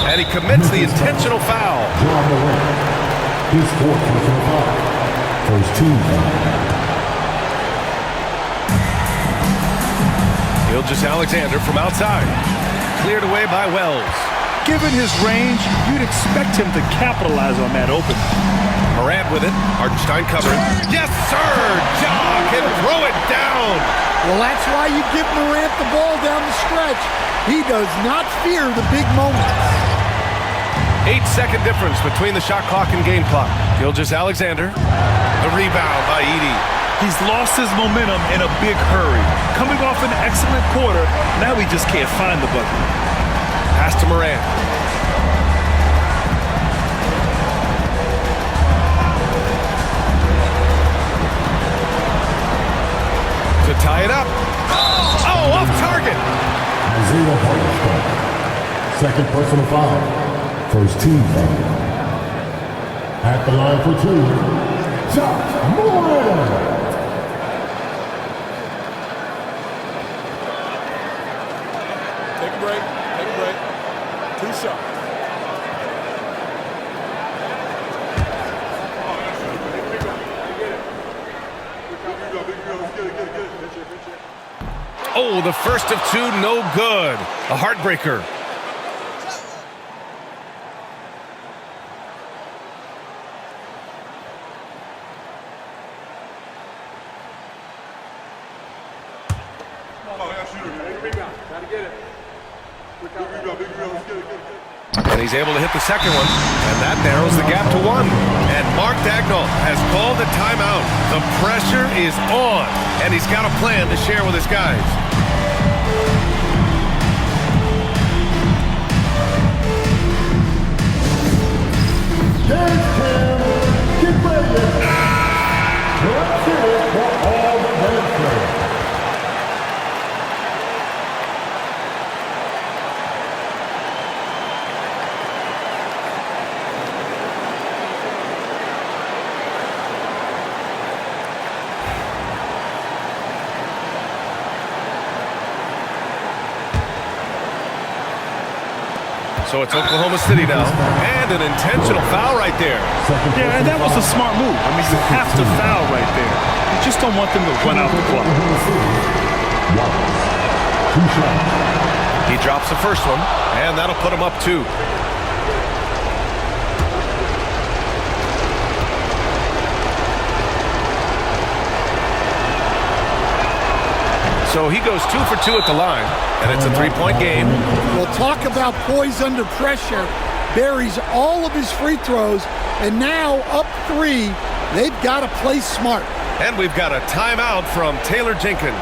S1: And he commits the intentional foul.
S5: His 4th personal foul. First team foul.
S1: Gilgeous-Alexander from outside. Cleared away by Wells.
S2: Given his range, you'd expect him to capitalize on that opening.
S1: Morant with it. Hartenstein covering. Yes, sir! Ja can throw it down.
S3: Well, that's why you give Morant the ball down the stretch. He does not fear the big moments.
S1: 8-second difference between the shot clock and game clock. Gilgeous-Alexander. The rebound by Edey.
S2: He's lost his momentum in a big hurry. Coming off an excellent quarter, now he just can't find the bucket.
S1: Pass to Morant. To tie it up. Oh, off target.
S5: Isaiah Hartenstein. 2nd personal foul. First team foul. At the line for 2. Josh Morant.
S6: Take a break. Take a break. 2 shots.
S1: Oh, the first of 2, no good. A heartbreaker. And he's able to hit the second one, and that narrows the gap to 1. And Mark Daigneault has called a timeout. The pressure is on, and he's got a plan to share with his guys.
S5: Get ready. Let's hear it for all the dance players.
S1: So it's Oklahoma City now. And an intentional foul right there.
S2: Yeah, and that was a smart move. I mean, you have to foul right there. You just don't want them to run out the clock.
S1: He drops the first one, and that'll put him up 2. So he goes 2 for 2 at the line, and it's a 3-point game.
S3: We'll talk about poise under pressure. Buries all of his free throws, and now up 3. They've got to play smart.
S1: And we've got a timeout from Taylor Jenkins.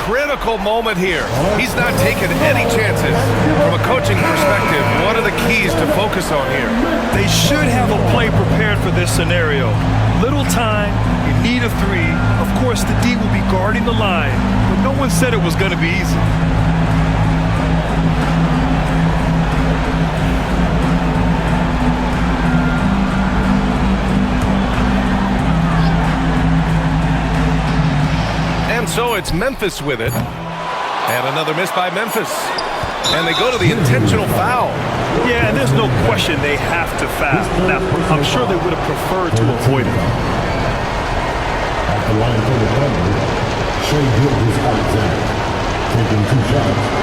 S1: Critical moment here. He's not taking any chances. From a coaching perspective, what are the keys to focus on here?
S2: They should have a play prepared for this scenario. Little time, you need a 3. Of course, the D will be guarding the line, but no one said it was going to be easy.
S1: it's Memphis with it. And another miss by Memphis. And they go to the intentional foul.
S2: Yeah, and there's no question they have to foul. Now, I'm sure they would have preferred to avoid it.
S5: At the line for the Thunder, Shea Gilgeous-Alexander, taking 2 shots.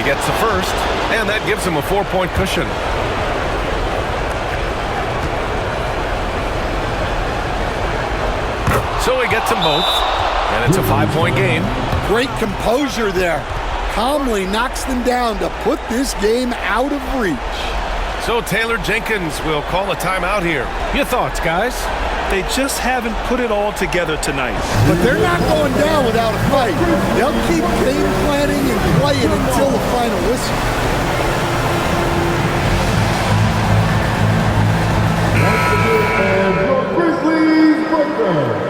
S1: He gets the first, and that gives him a 4-point cushion. So he gets them both, and it's a 5-point game.
S3: Great composure there. Calmly knocks them down to put this game out of reach.
S1: So Taylor Jenkins will call a timeout here. Your thoughts, guys?
S2: They just haven't put it all together tonight.
S3: But they're not going down without a fight. They'll keep game planning and playing until the final whistle.
S5: And your Grizzlies breakdown.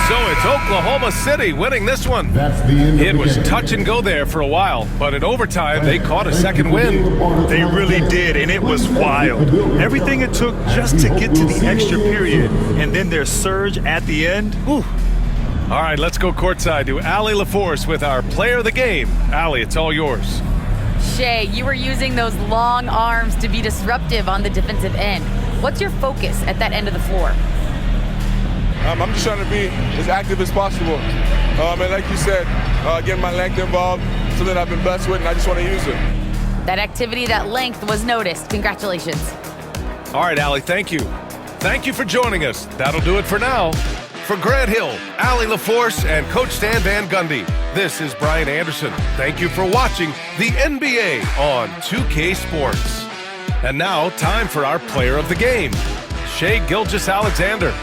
S1: So it's Oklahoma City winning this one.
S5: That's the end of
S1: It
S5: the
S1: was
S5: game.
S1: touch and go there for a while, but in overtime, they caught a second win.
S2: They really did, and it was wild. Everything it took just to get to the extra period, and then their surge at the end. Whew.
S1: All right, let's go courtside to Allie LaForce with our player of the game. Allie, it's all yours.
S4: Shea, you were using those long arms to be disruptive on the defensive end. What's your focus at that end of the floor?
S6: I'm just trying to be as active as possible. And like you said, getting my length involved, something I've been blessed with, and I just want to use it.
S4: That activity, that length was noticed. Congratulations.
S1: All right, Allie, thank you. Thank you for joining us. That'll do it for now. For Grant Hill, Allie LaForce, and Coach Stan Van Gundy, this is Brian Anderson. Thank you for watching the NBA on 2K Sports. And now, time for our player of the game, Shea Gilgeous-Alexander.